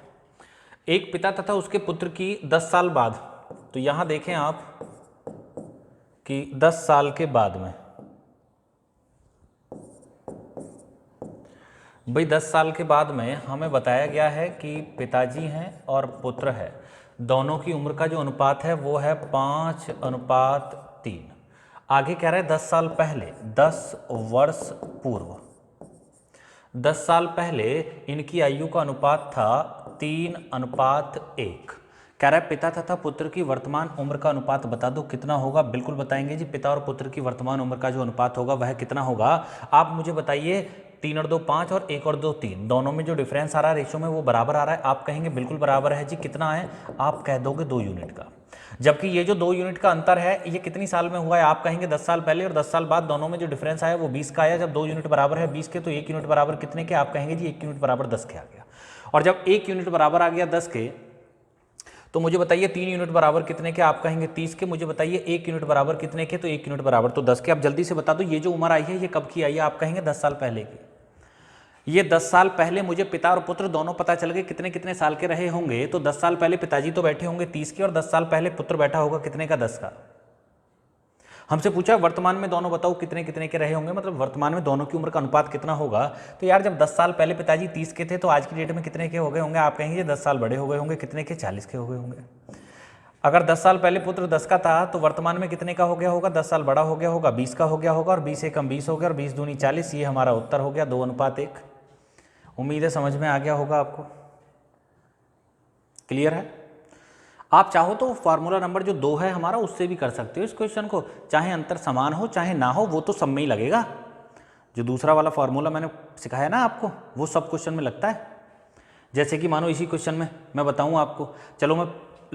एक पिता तथा उसके पुत्र की 10 साल बाद, तो यहां देखें आप कि 10 साल के बाद में, भाई 10 साल के बाद में हमें बताया गया है कि पिताजी हैं और पुत्र है, दोनों की उम्र का जो अनुपात है वो है 5:3। आगे कह रहा है 10 साल पहले, 10 वर्ष पूर्व, 10 साल पहले इनकी आयु का अनुपात था 3:1। कह रहा है पिता तथा पुत्र की वर्तमान उम्र का अनुपात बता दो कितना होगा। बिल्कुल बताएंगे जी, पिता और पुत्र की वर्तमान उम्र का जो अनुपात होगा वह कितना होगा। आप मुझे बताइए, 3 और 2 5 और 1 और 2 3, दोनों में जो डिफरेंस आ रहा है रेशो में वो बराबर आ रहा है। आप कहेंगे बिल्कुल बराबर है जी, कितना है, आप कह दोगे 2 यूनिट का। जबकि ये जो 2 यूनिट का अंतर है ये कितनी साल में हुआ है, आप कहेंगे 10 साल पहले, और 10 साल बाद दोनों में जो डिफरेंस आया वो 20 का आया। जब 2 यूनिट बराबर है 20 के तो 1 यूनिट बराबर कितने के, आप कहेंगे जी 1 यूनिट बराबर 10 के आ गया। और जब 1 यूनिट बराबर आ गया 10 के, तो मुझे बताइए 3 यूनिट बराबर कितने के, आप कहेंगे 30 के। मुझे बताइए 1 यूनिट बराबर कितने के, तो 1 यूनिट बराबर तो 10 के। अब जल्दी से बता दो ये जो उम्र आई है ये कब की आई है, आप कहेंगे 10 साल पहले की। ये 10 साल पहले मुझे पिता और पुत्र दोनों पता चल गए कितने कितने साल के रहे होंगे। तो 10 साल पहले पिताजी तो बैठे होंगे 30 के, और 10 साल पहले पुत्र बैठा होगा कितने का, 10 का। हमसे पूछा वर्तमान में दोनों बताओ कितने कितने के रहे होंगे, मतलब वर्तमान में दोनों की उम्र का अनुपात कितना होगा। तो यार जब 10 साल पहले पिताजी 30 के थे तो आज की डेट में कितने के हो गए होंगे, आप कहेंगे 10 साल बड़े हो गए होंगे, कितने के, 40 के हो गए होंगे। अगर 10 साल पहले पुत्र 10 का था तो वर्तमान में कितने का हो गया होगा, 10 साल बड़ा हो गया होगा, 20 का हो गया होगा, और 20 एकम 20 हो गया, और 20 दूनी 40। ये हमारा उत्तर हो गया 2:1। उम्मीद है समझ में आ गया होगा आपको, क्लियर है। आप चाहो तो फार्मूला नंबर जो 2 है हमारा उससे भी कर सकते हो इस क्वेश्चन को, चाहे अंतर समान हो चाहे ना हो, वो तो सब में ही लगेगा। जो दूसरा वाला फार्मूला मैंने सिखाया ना आपको वो सब क्वेश्चन में लगता है। जैसे कि मानो इसी क्वेश्चन में मैं बताऊं आपको, चलो मैं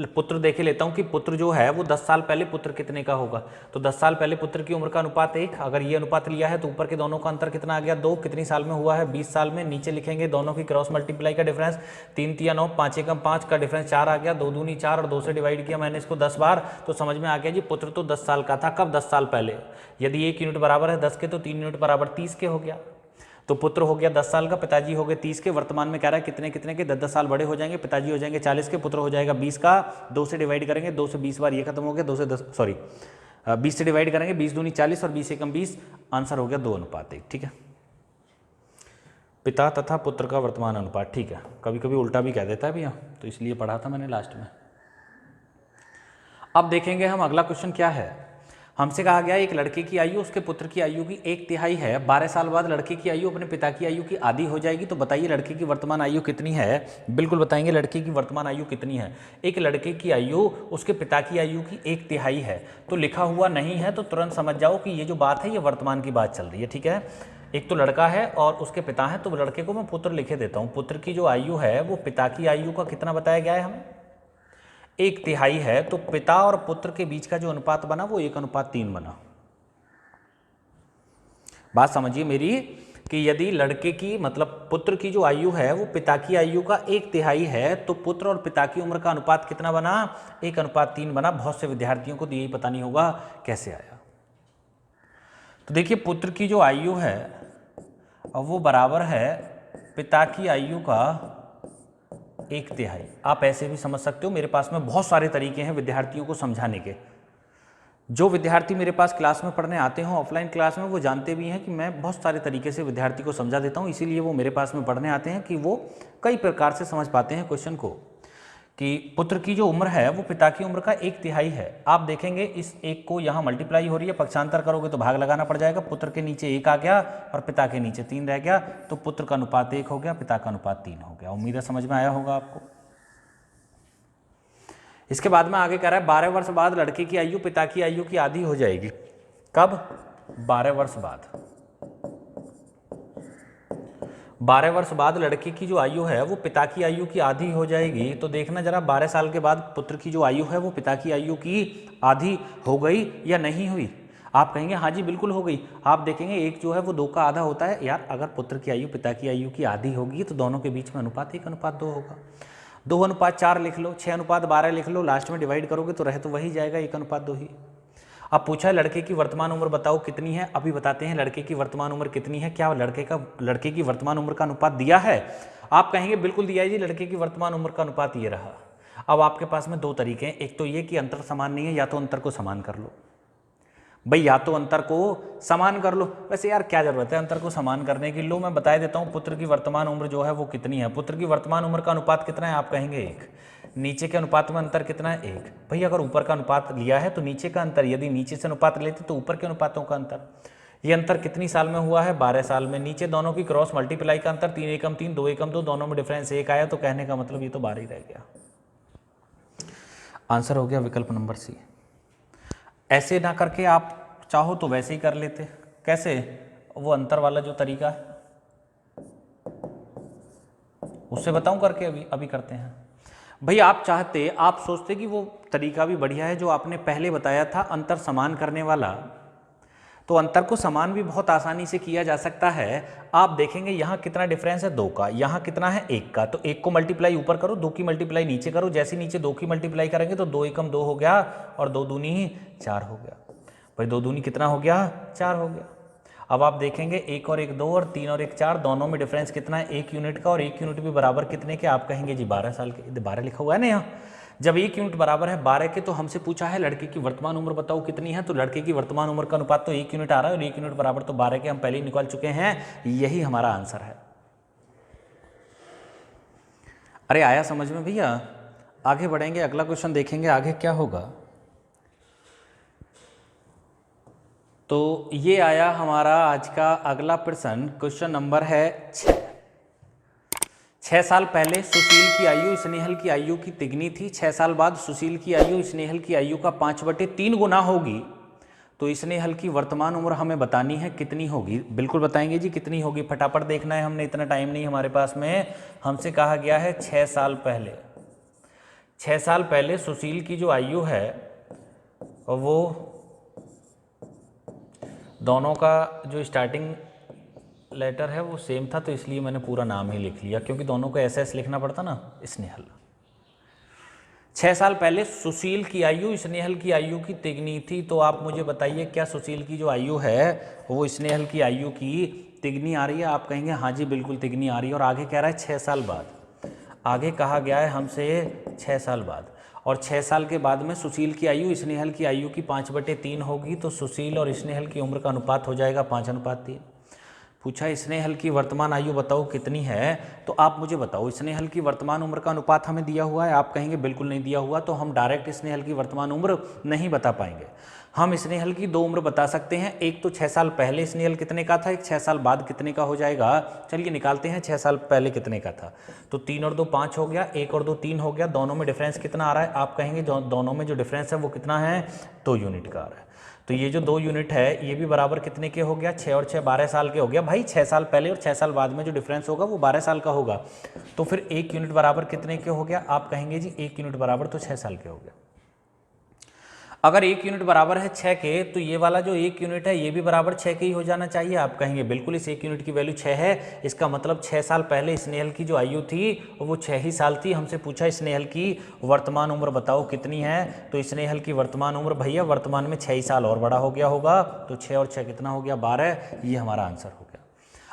पुत्र देखे लेता हूं कि पुत्र जो है वो 10 साल पहले पुत्र कितने का होगा। तो 10 साल पहले पुत्र की उम्र का अनुपात 1, अगर ये अनुपात लिया है तो ऊपर के दोनों का अंतर कितना आ गया, 2। कितनी साल में हुआ है, 20 साल में। नीचे लिखेंगे दोनों की क्रॉस मल्टीप्लाई का डिफरेंस, 3 3 9, 5 एकम 5 का डिफरेंस 4 आ गया, 2 दूनी 4, और 2 से डिवाइड किया मैंने इसको 10 बार, तो समझ में आ गया जी पुत्र तो 10 साल का था। कब, 10 साल पहले। यदि 1 यूनिट बराबर है 10 के तो 3 यूनिट बराबर 30 के हो गया। तो पुत्र हो गया 10 साल का, पिताजी हो गए 30 के। वर्तमान में कह रहा है कितने कितने के, 10 साल बड़े हो जाएंगे, पिताजी हो जाएंगे 40 के, पुत्र हो जाएगा 20 का। 2 से डिवाइड करेंगे, 2 से 20 बार ये खत्म हो गया, 2 से 10 सॉरी 20 से डिवाइड करेंगे, 20 दूनी 40 और 20 एकम 20, आंसर हो गया 2:1। ठीक है, पिता तथा पुत्र का वर्तमान अनुपात। ठीक है, कभी कभी उल्टा भी कह देता है भैया, तो इसलिए पढ़ा था मैंने लास्ट में। अब देखेंगे हम अगला क्वेश्चन क्या है। हमसे कहा गया एक लड़के की आयु उसके पुत्र की आयु की 1/3 है, 12 साल बाद लड़के की आयु अपने पिता की आयु की आधी हो जाएगी। तो बताइए लड़के की वर्तमान आयु कितनी है। बिल्कुल बताएंगे लड़के की वर्तमान आयु कितनी है। एक लड़के की आयु उसके पिता की आयु की 1/3 है, तो लिखा हुआ नहीं है तो तुरंत समझ जाओ कि ये जो बात है ये वर्तमान की बात चल रही है। ठीक है, एक तो लड़का है और उसके पिता है, तो लड़के को मैं पुत्र लिखे देता हूँ। पुत्र की जो आयु है वो पिता की आयु का कितना बताया गया है हमें, 1/3 है। तो पिता और पुत्र के बीच का जो अनुपात बना वो 1:3 बना। बात समझिए मेरी कि यदि लड़के की मतलब पुत्र की जो आयु है वो पिता की आयु का 1/3 है, तो पुत्र और पिता की उम्र का अनुपात कितना बना, 1:3 बना। बहुत से विद्यार्थियों को तो यही पता नहीं होगा कैसे आया। तो देखिए पुत्र की जो आयु है वो बराबर है पिता की आयु का 1/3। आप ऐसे भी समझ सकते हो, मेरे पास में बहुत सारे तरीके हैं विद्यार्थियों को समझाने के। जो विद्यार्थी मेरे पास क्लास में पढ़ने आते हों ऑफलाइन क्लास में, वो जानते भी हैं कि मैं बहुत सारे तरीके से विद्यार्थी को समझा देता हूं, इसीलिए वो मेरे पास में पढ़ने आते हैं कि वो कई प्रकार से समझ पाते हैं क्वेश्चन को। कि पुत्र की जो उम्र है वो पिता की उम्र का 1/3 है। आप देखेंगे इस एक को यहाँ मल्टीप्लाई हो रही है, पक्षांतर करोगे तो भाग लगाना पड़ जाएगा। पुत्र के नीचे 1 आ गया और पिता के नीचे 3 रह गया, तो पुत्र का अनुपात 1 हो गया, पिता का अनुपात 3 हो गया। उम्मीद है समझ में आया होगा आपको। इसके बाद में आगे कह रहा है 12 वर्ष बाद लड़के की आयु पिता की आयु की आधी हो जाएगी। कब? 12 वर्ष बाद। 12 वर्ष बाद लड़के की जो आयु है वो पिता की आयु की आधी हो जाएगी। तो देखना जरा 12 साल के बाद पुत्र की जो आयु है वो पिता की आयु की आधी हो गई या नहीं हुई। आप कहेंगे हाँ जी बिल्कुल हो गई। आप देखेंगे एक जो है वो 2 का आधा होता है। यार अगर पुत्र की आयु पिता की आयु की आधी होगी तो दोनों के बीच में अनुपात 1:2 होगा। 2:4 लिख लो, 6:12 लिख लो, लास्ट में डिवाइड करोगे तो रह तो वही जाएगा 1:2 ही। अब पूछा लड़के की वर्तमान उम्र बताओ कितनी है। अभी बताते हैं लड़के की वर्तमान उम्र कितनी है। क्या लड़के की वर्तमान उम्र का अनुपात दिया है? आप कहेंगे बिल्कुल दिया है जी, लड़के की वर्तमान उम्र का अनुपात ये रहा। अब आपके पास में 2 तरीके हैं। एक तो ये कि अंतर समान नहीं है, या तो अंतर को समान कर लो भाई, या तो अंतर को समान कर लो। वैसे यार क्या जरूरत है अंतर को समान करने की। लो मैं बता देता हूँ पुत्र की वर्तमान उम्र जो है वो कितनी है। पुत्र की वर्तमान उम्र का अनुपात कितना है? आप कहेंगे 1। नीचे के अनुपात में अंतर कितना है? 1। भाई अगर ऊपर का अनुपात लिया है तो नीचे का अंतर, यदि नीचे से अनुपात लेते तो ऊपर के अनुपातों का अंतर। ये अंतर कितनी साल में हुआ है? 12 साल में। नीचे दोनों की क्रॉस मल्टीप्लाई का अंतर 3 एकम 3 2 एकम 2, दोनों में डिफरेंस 1 आया। तो कहने का मतलब ये तो 12 ही रह गया। आंसर हो गया विकल्प नंबर सी। ऐसे ना करके आप चाहो तो वैसे ही कर लेते। कैसे? वो अंतर वाला जो तरीका है उससे बताऊं करके, अभी करते हैं। भाई आप चाहते, आप सोचते कि वो तरीका भी बढ़िया है जो आपने पहले बताया था अंतर समान करने वाला। तो अंतर को समान भी बहुत आसानी से किया जा सकता है। आप देखेंगे यहाँ कितना डिफरेंस है? 2 का। यहाँ कितना है? 1 का। तो 1 को मल्टीप्लाई ऊपर करो, 2 की मल्टीप्लाई नीचे करो। जैसे नीचे 2 की मल्टीप्लाई करेंगे तो 2 एकम 2 हो गया और 2 दूनी 4 हो गया। भाई 2 दूनी कितना हो गया? 4 हो गया। अब आप देखेंगे 1 और 1 2 और 3 और 1 4, दोनों में डिफरेंस कितना है? 1 यूनिट का। और 1 यूनिट भी बराबर कितने के? आप कहेंगे जी 12 साल के। 12 लिखा हुआ है ना यहाँ। जब 1 यूनिट बराबर है 12 के, तो हमसे पूछा है लड़के की वर्तमान उम्र बताओ कितनी है। तो लड़के की वर्तमान उम्र का अनुपात तो 1 यूनिट आ रहा है और 1 यूनिट बराबर तो 12 के हम पहले ही निकाल चुके हैं। यही हमारा आंसर है। अरे आया समझ में भैया? आगे बढ़ेंगे, अगला क्वेश्चन देखेंगे आगे क्या होगा। तो ये आया हमारा आज का अगला प्रश्न। क्वेश्चन नंबर है 6 साल पहले सुशील की आयु स्नेहल की आयु की तिगनी थी। 6 साल बाद सुशील की आयु स्नेहल की आयु का 5/3 गुना होगी। तो स्नेहल की वर्तमान उम्र हमें बतानी है कितनी होगी। बिल्कुल बताएंगे जी कितनी होगी। फटाफट देखना है, हमने इतना टाइम नहीं हमारे पास में। हमसे कहा गया है 6 साल पहले। 6 साल पहले सुशील की जो आयु है वो, दोनों का जो स्टार्टिंग लेटर है वो सेम था, तो इसलिए मैंने पूरा नाम ही लिख लिया, क्योंकि दोनों को SS लिखना पड़ता ना। स्नेहल। 6 साल पहले सुशील की आयु स्नेहल की आयु की तिगनी थी। तो आप मुझे बताइए क्या सुशील की जो आयु है वो स्नेहल की आयु की तिगनी आ रही है? आप कहेंगे हाँ जी बिल्कुल तिगनी आ रही है। और आगे कह रहा है 6 साल बाद। आगे कहा गया है हमसे 6 साल बाद, और 6 साल के बाद में सुशील की आयु स्नेहल की आयु की 5/3 होगी। तो सुशील और स्नेहल की उम्र का अनुपात हो जाएगा 5:3। पूछा स्नेहल की वर्तमान आयु बताओ कितनी है। तो आप मुझे बताओ स्नेहल की वर्तमान उम्र का अनुपात हमें दिया हुआ है? आप कहेंगे बिल्कुल नहीं दिया हुआ। तो हम डायरेक्ट स्नेहल की वर्तमान उम्र नहीं बता पाएंगे। हम स्नेहल की 2 उम्र बता सकते हैं। एक तो 6 साल पहले स्नेहल कितने का था, एक 6 साल बाद कितने का हो जाएगा। चलिए निकालते हैं 6 साल पहले कितने का था। तो 3 और 2 5 हो गया, 1 और 2 3 हो गया। दोनों में डिफरेंस कितना आ रहा है? आप कहेंगे दोनों में जो डिफरेंस है वो कितना है? 2 यूनिट का आ रहा है। तो ये जो 2 यूनिट है ये भी बराबर कितने के हो गया? 6 और 6 12 साल के हो गया। भाई 6 साल पहले और 6 साल बाद में जो डिफरेंस होगा वो 12 साल का होगा। तो फिर 1 यूनिट बराबर कितने के हो गया? आप कहेंगे जी 1 यूनिट बराबर तो 6 साल के हो गया। अगर 1 यूनिट बराबर है 6 के, तो ये वाला जो 1 यूनिट है ये भी बराबर 6 के ही हो जाना चाहिए। आप कहेंगे बिल्कुल इस 1 यूनिट की वैल्यू 6 है। इसका मतलब 6 साल पहले स्नेहल की जो आयु थी वो 6 ही साल थी। हमसे पूछा स्नेहल की वर्तमान उम्र बताओ कितनी है। तो स्नेहल की वर्तमान उम्र भैया वर्तमान में 6 ही साल और बड़ा हो गया होगा। तो 6 और 6 कितना हो गया? 12। ये हमारा आंसर हो गया।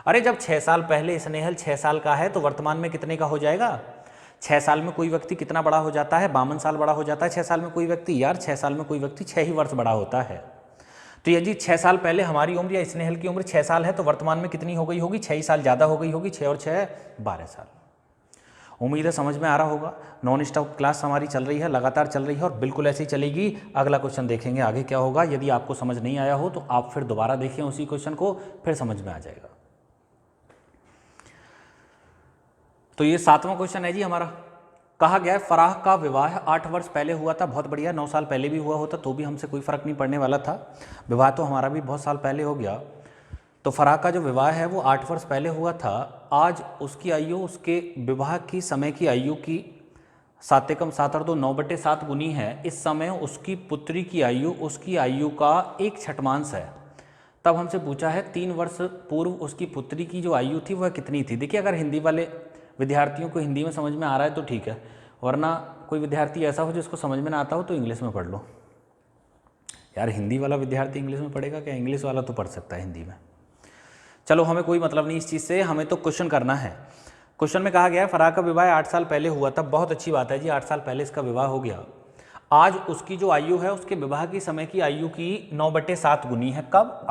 अरे जब 6 साल पहले स्नेहल 6 साल का है तो वर्तमान में कितने का हो जाएगा? 6 साल में कोई व्यक्ति कितना बड़ा हो जाता है? 52 साल बड़ा हो जाता है 6 साल में कोई व्यक्ति। यार 6 साल में कोई व्यक्ति 6 ही वर्ष बड़ा होता है। तो यदि 6 साल पहले हमारी उम्र या स्नेहल की उम्र 6 साल है तो वर्तमान में कितनी हो गई होगी? 6 ही साल ज़्यादा हो गई होगी। 6 और 6 12 साल। उम्मीद है समझ में आ रहा होगा। नॉन स्टॉप क्लास हमारी चल रही है, लगातार चल रही है और बिल्कुल ऐसे ही चलेगी। अगला क्वेश्चन देखेंगे आगे क्या होगा। यदि आपको समझ नहीं आया हो तो आप फिर दोबारा देखें उसी क्वेश्चन को, फिर समझ में आ जाएगा। तो ये 7वां क्वेश्चन है जी हमारा। कहा गया है फराह का विवाह 8 वर्ष पहले हुआ था। बहुत बढ़िया, 9 साल पहले भी हुआ होता तो भी हमसे कोई फर्क नहीं पड़ने वाला था। विवाह तो हमारा भी बहुत साल पहले हो गया। तो फराह का जो विवाह है वो 8 वर्ष पहले हुआ था। आज उसकी आयु उसके विवाह की समय की आयु की 7 एकम 7 और 2 9/7 गुनी है। इस समय उसकी पुत्री की आयु उसकी आयु का 1/6 है। तब हमसे पूछा है 3 वर्ष पूर्व उसकी पुत्री की जो आयु थी वह कितनी थी। देखिए, अगर हिंदी वाले विद्यार्थियों को हिंदी में समझ में आ रहा है तो ठीक है, वरना कोई विद्यार्थी ऐसा हो जिसको समझ में ना आता हो तो इंग्लिश में पढ़ लो। यार, हिंदी वाला विद्यार्थी इंग्लिश में पढ़ेगा क्या? इंग्लिश वाला तो पढ़ सकता है हिंदी में। चलो, हमें कोई मतलब नहीं इस चीज़ से, हमें तो क्वेश्चन करना है। क्वेश्चन में कहा गया है फराह का विवाह 8 साल पहले हुआ था। बहुत अच्छी बात है जी, 8 साल पहले इसका विवाह हो गया। आज उसकी जो आयु है उसके विवाह की समय की आयु की 9/7 गुनी है। कब?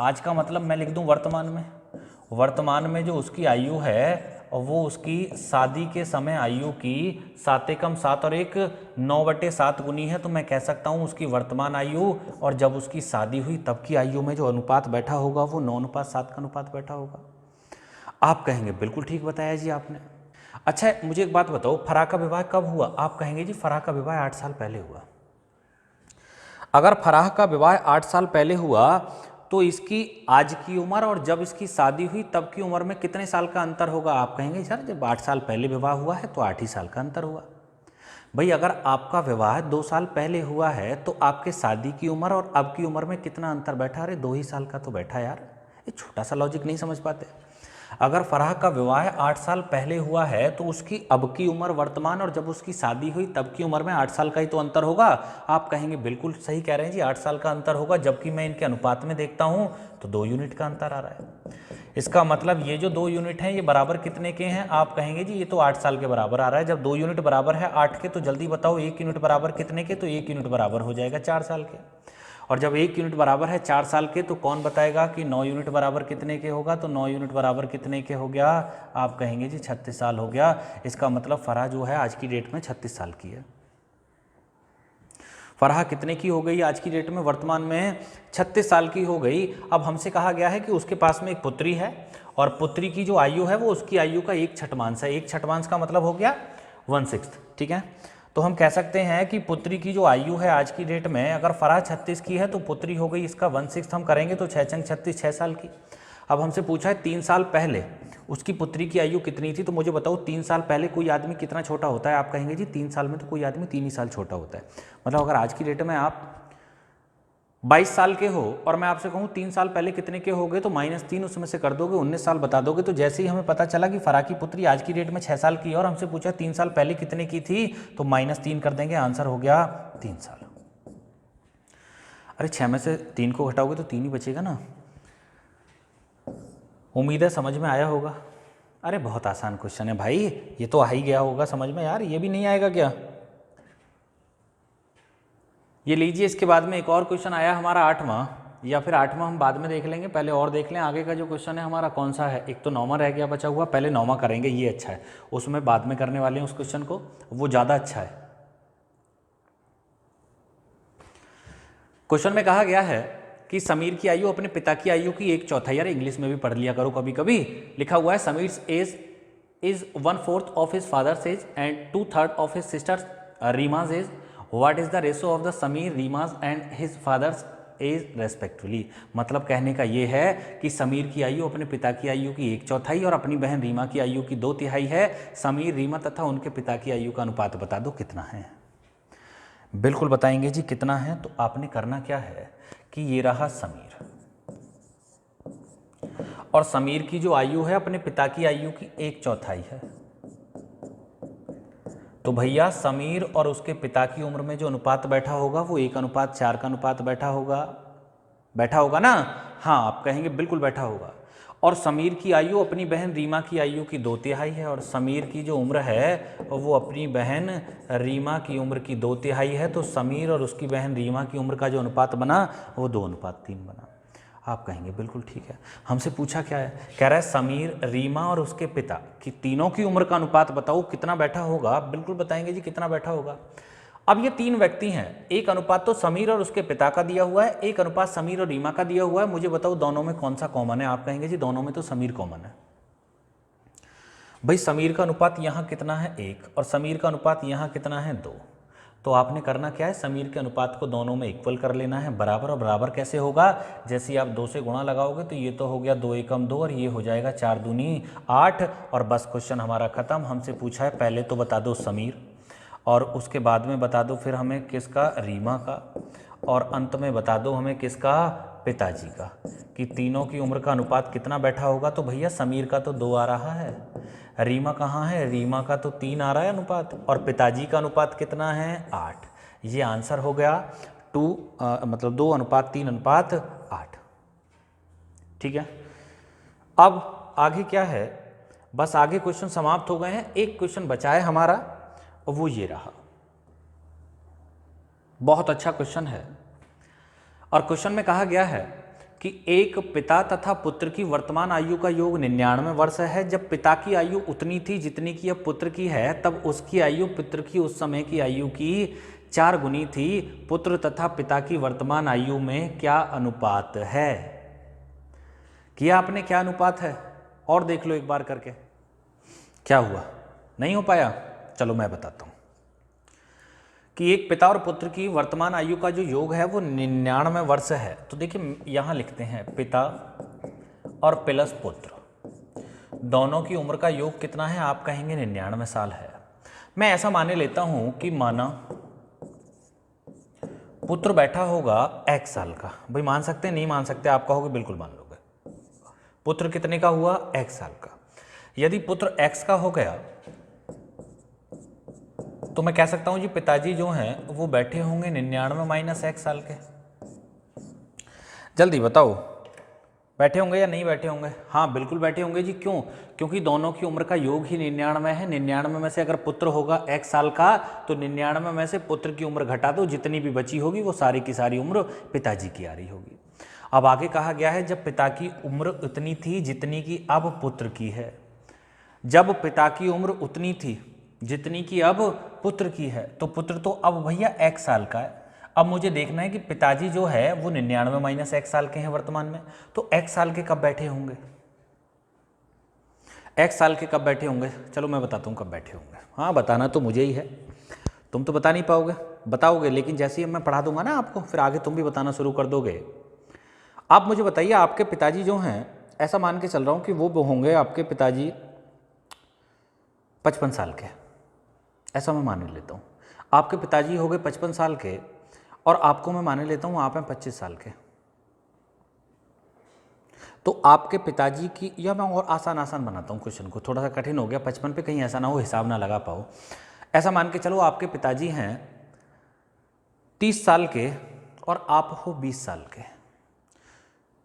आज का मतलब मैं लिख दूं वर्तमान में। वर्तमान में जो उसकी आयु है वो उसकी शादी के समय आयु की 7 एकम 7 और 1 9/7 गुनी है। तो मैं कह सकता हूँ उसकी वर्तमान आयु और जब उसकी शादी हुई तब की आयु में जो अनुपात बैठा होगा वो 9:7 का अनुपात बैठा होगा। आप कहेंगे बिल्कुल ठीक बताया जी आपने। अच्छा, मुझे एक बात बताओ, फराह का विवाह कब हुआ? आप कहेंगे जी फराह का विवाह 8 साल पहले हुआ। अगर फराह का विवाह 8 साल पहले हुआ तो इसकी आज की उम्र और जब इसकी शादी हुई तब की उम्र में कितने साल का अंतर होगा? आप कहेंगे सर जब 8 साल पहले विवाह हुआ है तो 8 ही साल का अंतर हुआ। भाई, अगर आपका विवाह 2 साल पहले हुआ है तो आपके शादी की उम्र और अब की उम्र में कितना अंतर बैठा? अरे 2 ही साल का तो बैठा यार। ये छोटा सा लॉजिक नहीं समझ पाते। अगर फराह का विवाह 8 साल पहले हुआ है तो उसकी अब की उम्र वर्तमान और जब उसकी शादी हुई तब की उम्र में 8 साल का ही तो अंतर होगा। आप कहेंगे बिल्कुल सही कह रहे हैं जी, 8 साल का अंतर होगा। जबकि मैं इनके अनुपात में देखता हूं तो 2 यूनिट का अंतर आ रहा है। इसका मतलब ये जो 2 यूनिट हैं ये बराबर कितने के हैं? आप कहेंगे जी ये तो 8 साल के बराबर आ रहा है। जब 2 यूनिट बराबर है 8 के तो जल्दी बताओ 1 यूनिट बराबर कितने के? तो 1 यूनिट बराबर हो जाएगा 4 साल के। और जब 1 यूनिट बराबर है 4 साल के तो कौन बताएगा कि 9 यूनिट बराबर कितने के होगा? तो 9 यूनिट बराबर कितने के हो गया? आप कहेंगे जी 36 साल हो गया। इसका मतलब फराह जो है आज की डेट में 36 साल की है। फराह कितने की हो गई आज की डेट में? वर्तमान में 36 साल की हो गई। अब हमसे कहा गया है कि उसके पास में एक पुत्री है और पुत्री की जो आयु है वो उसकी आयु का 1/6 है। 1/6 का मतलब हो गया 1/6। ठीक है, तो हम कह सकते हैं कि पुत्री की जो आयु है आज की डेट में, अगर फराह 36 की है तो पुत्री हो गई इसका 1/6। हम करेंगे तो 6 × 36 6 साल की। अब हमसे पूछा है 3 साल पहले उसकी पुत्री की आयु कितनी थी। तो मुझे बताओ 3 साल पहले कोई आदमी कितना छोटा होता है? आप कहेंगे जी 3 साल में तो कोई आदमी 3 ही साल छोटा होता है। मतलब अगर आज की डेट में आप 22 साल के हो और मैं आपसे कहूँ 3 साल पहले कितने के हो गए, तो -3 उसमें से कर दोगे, 19 साल बता दोगे। तो जैसे ही हमें पता चला कि फराह की पुत्री आज की डेट में 6 साल की है और हमसे पूछा 3 साल पहले कितने की थी, तो -3 कर देंगे, आंसर हो गया 3 साल। अरे 6 में से 3 को घटाओगे तो 3 ही बचेगा ना। उम्मीद है समझ में आया होगा। अरे बहुत आसान क्वेश्चन है भाई, ये तो आ ही गया होगा समझ में। यार ये भी नहीं आएगा क्या? ये लीजिए, इसके बाद में एक और क्वेश्चन आया हमारा 8वां, या फिर 8वां हम बाद में देख लेंगे, पहले और देख लें आगे का जो क्वेश्चन है हमारा कौन सा है। एक तो 9वां रह गया बचा हुआ, पहले 9वां करेंगे, ये अच्छा है, उसमें बाद में करने वाले हैं उस क्वेश्चन को, वो ज़्यादा अच्छा है। क्वेश्चन में कहा गया है कि समीर की आयु अपने पिता की आयु की 1/4। यार इंग्लिश में भी पढ़ लिया करो कभी कभी। लिखा हुआ है Sameer's age is 1/4 of his father's age and 2/3 of his sister's Reema's age. What is the ratio of the Sameer, Reema's and his father's age respectively. मतलब कहने का ये है कि समीर की आयु अपने पिता की आयु की 1/4 और अपनी बहन रीमा की आयु की 2/3 है। समीर, रीमा तथा उनके पिता की आयु का अनुपात बता दो कितना है। बिल्कुल बताएंगे जी कितना है। तो आपने करना क्या है कि ये रहा समीर, और समीर की जो आयु है अपने पिता की आयु की 1/4 है। तो भैया समीर और उसके पिता की उम्र में जो अनुपात बैठा होगा वो 1/4 का अनुपात बैठा होगा ना। हाँ, आप कहेंगे बिल्कुल बैठा होगा। और समीर की आयु अपनी बहन रीमा की आयु की 2/3 है, और समीर की जो उम्र है वो अपनी बहन रीमा की उम्र की 2/3 है। तो समीर और उसकी बहन रीमा की उम्र का जो अनुपात बना वो 2/3 बना। आप कहेंगे बिल्कुल ठीक है। हमसे पूछा क्या है, कह रहा है समीर, रीमा और उसके पिता की तीनों की उम्र का अनुपात बताओ कितना बैठा होगा। आप बिल्कुल बताएंगे जी कितना बैठा होगा। अब ये तीन व्यक्ति हैं, एक अनुपात तो समीर और उसके पिता का दिया हुआ है, एक अनुपात समीर और रीमा का दिया हुआ है। मुझे बताओ दोनों में कौन सा कॉमन है। आप कहेंगे जी दोनों में तो समीर कॉमन है। भाई समीर का अनुपात यहाँ कितना है 1 और समीर का अनुपात यहाँ कितना है 2। तो आपने करना क्या है, समीर के अनुपात को दोनों में इक्वल कर लेना है, बराबर। और बराबर कैसे होगा, जैसे ही आप 2 से गुणा लगाओगे तो ये तो हो गया 2 एकम 2 और ये हो जाएगा 4 दूनी 8 और बस क्वेश्चन हमारा खत्म। हमसे पूछा है पहले तो बता दो समीर और उसके बाद में बता दो फिर हमें किसका, रीमा का, और अंत में बता दो हमें किसका, पिताजी का, कि तीनों की उम्र का अनुपात कितना बैठा होगा। तो भैया समीर का तो 2 आ रहा है, रीमा कहाँ है, रीमा का तो 3 आ रहा है अनुपात, और पिताजी का अनुपात कितना है 8। ये आंसर हो गया 2 अनुपात 3 अनुपात 8। ठीक है। अब आगे क्या है, बस आगे क्वेश्चन समाप्त हो गए हैं। एक क्वेश्चन बचा है हमारा और वो ये रहा। बहुत अच्छा क्वेश्चन है और क्वेश्चन में कहा गया है कि एक पिता तथा पुत्र की वर्तमान आयु का योग 99 वर्ष है। जब पिता की आयु उतनी थी जितनी की अब पुत्र की है, तब उसकी आयु पुत्र की उस समय की आयु की 4 गुनी थी। पुत्र तथा पिता की वर्तमान आयु में क्या अनुपात है। किया आपने, क्या अनुपात है, और देख लो एक बार करके। क्या हुआ, नहीं हो पाया, चलो मैं बताता हूं कि एक पिता और पुत्र की वर्तमान आयु का जो योग है वो 99 वर्ष है। तो देखिए यहां लिखते हैं पिता और प्लस पुत्र, दोनों की उम्र का योग कितना है। आप कहेंगे 99 साल है। मैं ऐसा माने लेता हूं कि माना पुत्र बैठा होगा x साल का। भाई मान सकते हैं, नहीं मान सकते, आप कहोगे बिल्कुल मान लोगे। पुत्र कितने का हुआ, x साल का। यदि पुत्र x का हो गया तो मैं कह सकता हूं जी पिताजी जो हैं वो बैठे होंगे 99 माइनस x साल के। जल्दी बताओ, बैठे होंगे या नहीं बैठे होंगे। हाँ बिल्कुल बैठे होंगे जी। क्यों, क्योंकि दोनों की उम्र का योग ही 99 है। 99 में से अगर पुत्र होगा x साल का तो 99 में से पुत्र की उम्र घटा दो, जितनी भी बची होगी वो सारी की सारी उम्र पिताजी की आ रही होगी। अब आगे कहा गया है जब पिता की उम्र उतनी थी जितनी की अब पुत्र की है। जब पिता की उम्र उतनी थी जितनी की अब पुत्र की है, तो पुत्र तो अब भैया x साल का है। अब मुझे देखना है कि पिताजी जो है वो 99 माइनस x साल के हैं वर्तमान में, तो x साल के कब बैठे होंगे, x साल के कब बैठे होंगे। चलो मैं बताता हूँ कब बैठे होंगे। हाँ बताना तो मुझे ही है, तुम तो बता नहीं पाओगे, बताओगे लेकिन जैसे ही मैं पढ़ा दूंगा ना आपको, फिर आगे तुम भी बताना शुरू कर दोगे। आप मुझे बताइए, आपके पिताजी जो हैं, ऐसा मान के चल रहा हूँ कि वो होंगे आपके पिताजी 55 साल के, ऐसा मैं मान लेता हूँ। आपके पिताजी हो गए 55 साल के और आपको मैं मान लेता हूँ आप हैं 25 साल के। तो आपके पिताजी की, या मैं और आसान बनाता हूँ क्वेश्चन को, थोड़ा सा कठिन हो गया 55 पे, कहीं ऐसा ना हो हिसाब ना लगा पाओ। ऐसा मान के चलो आपके पिताजी हैं 30 साल के और आप हो 20 साल के,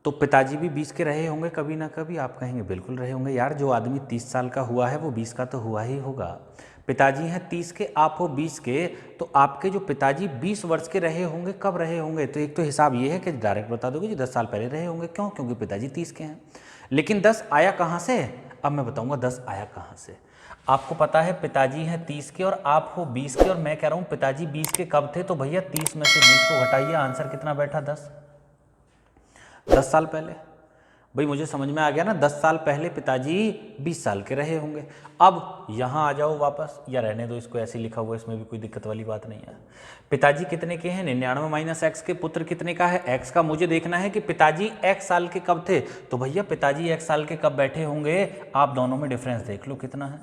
तो पिताजी भी 20 के रहे होंगे कभी ना कभी। आप कहेंगे बिल्कुल रहे होंगे यार, जो आदमी 30 साल का हुआ है वो 20 का तो हुआ ही होगा। पिताजी हैं 30 के, आप हो 20 के, तो आपके जो पिताजी 20 वर्ष के रहे होंगे, कब रहे होंगे। तो एक तो हिसाब ये है कि डायरेक्ट बता दोगे जी 10 साल पहले रहे होंगे। क्यों, क्योंकि पिताजी 30 के हैं। लेकिन 10 आया कहाँ से, अब मैं बताऊँगा 10 आया कहाँ से। आपको पता है पिताजी हैं 30 के और आप हो 20 के, और मैं कह रहा हूँ पिताजी 20 के कब थे, तो भैया 30 में से 20 को घटाइए, आंसर कितना बैठा 10 साल पहले। भाई मुझे समझ में आ गया ना, 10 साल पहले पिताजी 20 साल के रहे होंगे। अब यहाँ आ जाओ वापस, या रहने दो इसको ऐसे लिखा हुआ, इसमें भी कोई दिक्कत वाली बात नहीं है। पिताजी कितने के हैं 99 माइनस x के, पुत्र कितने का है x का। मुझे देखना है कि पिताजी x साल के कब थे, तो भैया पिताजी x साल के कब बैठे होंगे। आप दोनों में डिफरेंस देख लो कितना है।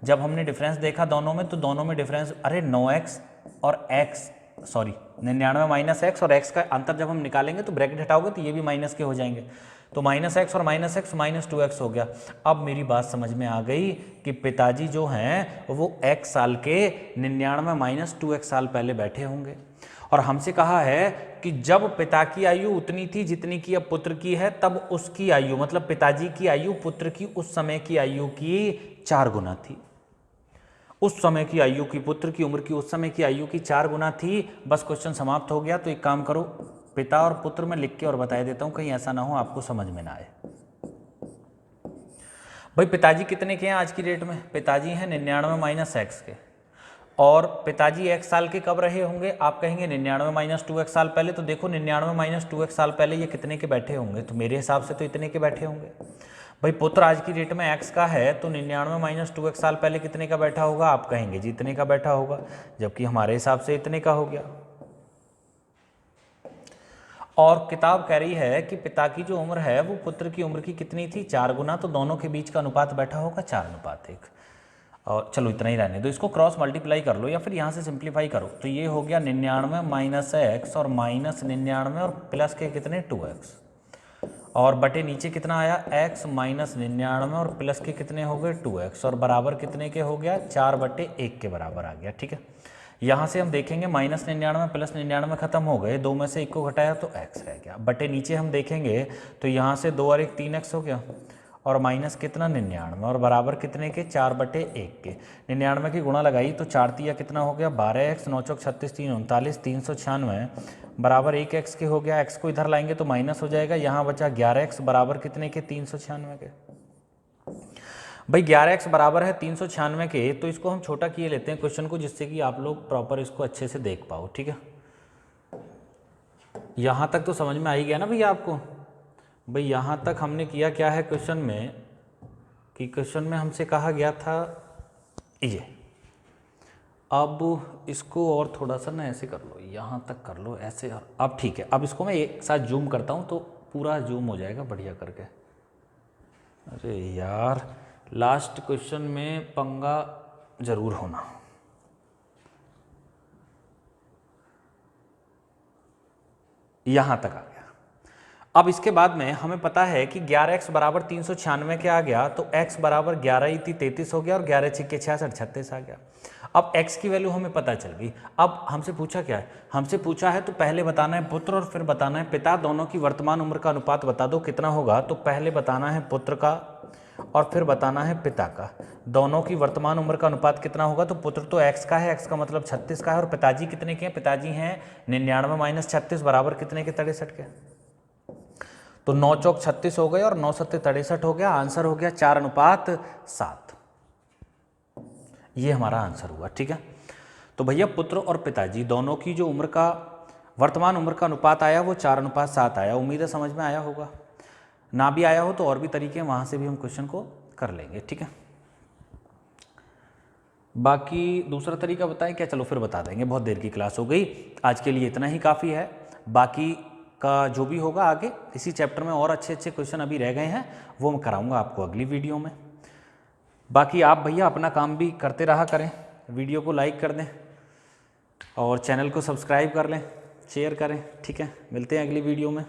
जब हमने डिफरेंस देखा दोनों में, तो दोनों में डिफरेंस, अरे 9x और x, सॉरी 99 माइनस x और x का अंतर जब हम निकालेंगे तो ब्रैकेट हटाओगे तो ये भी माइनस के हो जाएंगे, तो माइनस एक्स और माइनस एक्स माइनस 2x हो गया। अब मेरी बात समझ में आ गई कि पिताजी जो हैं वो x साल के 99 माइनस 2x साल पहले बैठे होंगे। और हमसे कहा है कि जब पिता की आयु उतनी थी जितनी की अब पुत्र की है, तब उसकी आयु, मतलब पिताजी की आयु पुत्र की उस समय की आयु की 4 गुना थी। उस समय की आयु की, पुत्र की उम्र की उस समय की आयु की 4 गुना थी। बस क्वेश्चन समाप्त हो गया। तो एक काम करो, पिता और पुत्र में लिख के और बता देता हूँ, कहीं ऐसा ना हो आपको समझ में ना आए। भाई पिताजी कितने के हैं आज की डेट में? पिताजी हैं 99 माइनस एक्स के। और पिताजी x साल के कब रहे होंगे? आप कहेंगे 99 माइनस 2x साल पहले। तो देखो 99 माइनस 2x साल पहले ये कितने के बैठे होंगे? तो मेरे हिसाब से तो इतने के बैठे होंगे। भाई पुत्र आज की डेट में x का है, तो 99 माइनस 2x साल पहले कितने का बैठा होगा? आप कहेंगे जी इतने का बैठा होगा, जबकि हमारे हिसाब से इतने का हो गया। और किताब कह रही है कि पिता की जो उम्र है वो पुत्र की उम्र की कितनी थी? 4 गुना। तो दोनों के बीच का अनुपात बैठा होगा 4:1। और चलो इतना ही रहने दो, इसको क्रॉस मल्टीप्लाई कर लो या फिर यहाँ से सिंप्लीफाई करो। तो ये हो गया 99 माइनस एक्स और माइनस 99 और प्लस के कितने? 2x। और बटे नीचे कितना आया? x माइनस 99 और प्लस के कितने हो गए? 2x। और बराबर कितने के हो गया? 4/1 के बराबर आ गया। ठीक है, यहाँ से हम देखेंगे माइनस 99 प्लस 99 खत्म हो गए, 2 में से 1 को घटाया तो x रह गया। बटे नीचे हम देखेंगे तो यहाँ से 2 और 1 3x हो गया, और माइनस कितना? 99 और बराबर कितने के? 4/1 के। 99 की गुणा लगाई तो 4 तिया कितना हो गया? 12x, 9 चौक 36, 3 39, 396 बराबर 1x के हो गया। x को इधर लाएंगे तो माइनस हो जाएगा, यहाँ बचा 11x बराबर कितने के? 396 के। भाई 11x बराबर है 396 के, तो इसको हम छोटा किए लेते हैं क्वेश्चन को, जिससे कि आप लोग प्रॉपर इसको अच्छे से देख पाओ। ठीक है, यहाँ तक तो समझ में आ ही गया ना भैया आपको? भाई यहाँ तक हमने किया क्या है क्वेश्चन में, कि क्वेश्चन में हमसे कहा गया था ये। अब इसको और थोड़ा सा ना ऐसे कर लो, यहाँ तक कर लो ऐसे। अब ठीक है, अब इसको मैं एक साथ जूम करता हूँ तो पूरा जूम हो जाएगा बढ़िया करके। अरे यार, लास्ट क्वेश्चन में पंगा जरूर होना। यहाँ तक आ गया। अब इसके बाद में हमें पता है कि 11x बराबर 396 के आ गया, तो x बराबर 11 ही 33 हो गया, और 11 छिक्के 66 36 आ गया। अब x की वैल्यू हमें पता चल गई। अब हमसे पूछा क्या है? हमसे पूछा है तो पहले बताना है पुत्र और फिर बताना है पिता, दोनों की वर्तमान उम्र का अनुपात बता दो कितना होगा। तो पहले बताना है पुत्र का और फिर बताना है पिता का। दोनों की वर्तमान उम्र का अनुपात कितना होगा? तो पुत्र तो x का है, x का मतलब 36 का है, और पिताजी कितने के हैं? पिताजी हैं 99 माइनस 36 बराबर कितने के? 63 के। तो 9 चौक 36 हो गए और 9 सत्ते 63 हो गया। आंसर हो गया 4:7। ये हमारा आंसर हुआ। ठीक है, तो भैया पुत्र और पिताजी दोनों की जो उम्र का वर्तमान उम्र का अनुपात आया वो 4:7 आया। उम्मीद है समझ में आया होगा। ना भी आया हो तो और भी तरीके हैं, वहाँ से भी हम क्वेश्चन को कर लेंगे। ठीक है, बाकी दूसरा तरीका बताएं क्या? चलो फिर बता देंगे, बहुत देर की क्लास हो गई। आज के लिए इतना ही काफ़ी है। बाकी का जो भी होगा आगे इसी चैप्टर में और अच्छे अच्छे क्वेश्चन अभी रह गए हैं, वो मैं कराऊंगा आपको अगली वीडियो में। बाकी आप भैया अपना काम भी करते रहा करें, वीडियो को लाइक कर दें और चैनल को सब्सक्राइब कर लें, शेयर करें। ठीक है, मिलते हैं अगली वीडियो में।